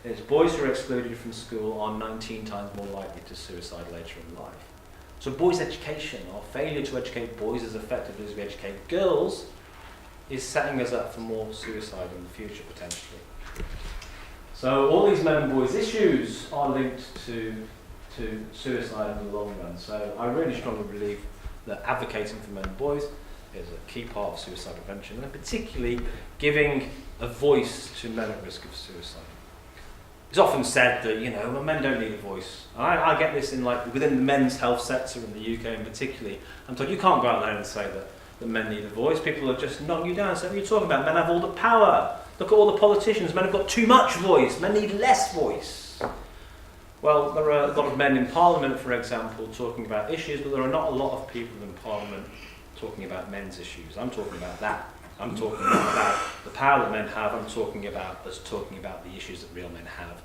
it's boys who are excluded from school are 19 times more likely to suicide later in life. So boys' education, our failure to educate boys as effectively as we educate girls, is setting us up for more suicide in the future, potentially. So all these men and boys issues are linked to suicide in the long run. So I really strongly believe that advocating for men and boys is a key part of suicide prevention, and particularly giving a voice to men at risk of suicide. It's often said that, you know, well, men don't need a voice. I get this in, like, within the men's health sector in the UK in particularly. I'm told you can't go out there and say that men need a voice. People are just knocking you down and saying, what are you talking about? Men have all the power. Look at all the politicians. Men have got too much voice. Men need less voice. Well, there are a lot of men in Parliament, for example, talking about issues, but there are not a lot of people in Parliament talking about men's issues. I'm talking about that. I'm talking about the power that men have. I'm talking about us talking about the issues that real men have.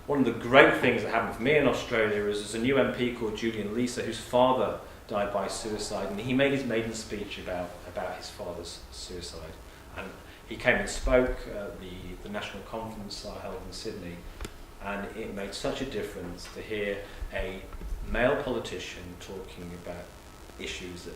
One of the great things that happened for me in Australia is there's a new MP called Julian Leeser, whose father died by suicide, and he made his maiden speech about his father's suicide. And he came and spoke at the national conference I held in Sydney, and it made such a difference to hear a male politician talking about issues that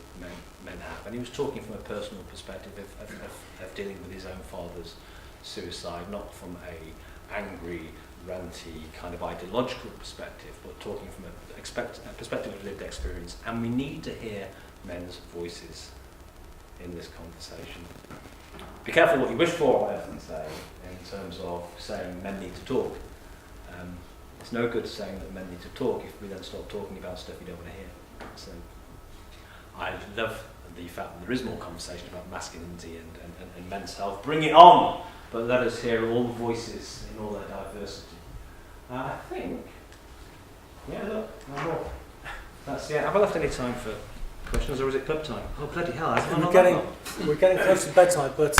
men have. And he was talking from a personal perspective of dealing with his own father's suicide, not from a angry, ranty, kind of ideological perspective, but talking from a perspective of lived experience. And we need to hear men's voices in this conversation. Be careful what you wish for, I often say, in terms of saying men need to talk. It's no good saying that men need to talk if we then start talking about stuff you don't want to hear. So I love the fact that there is more conversation about masculinity and men's health. Bring it on! But let us hear all the voices in all their diversity. I think, yeah, look, no more. That's, yeah. Have I left any time for questions, or is it club time? Oh, bloody hell! We're getting close to bedtime, but.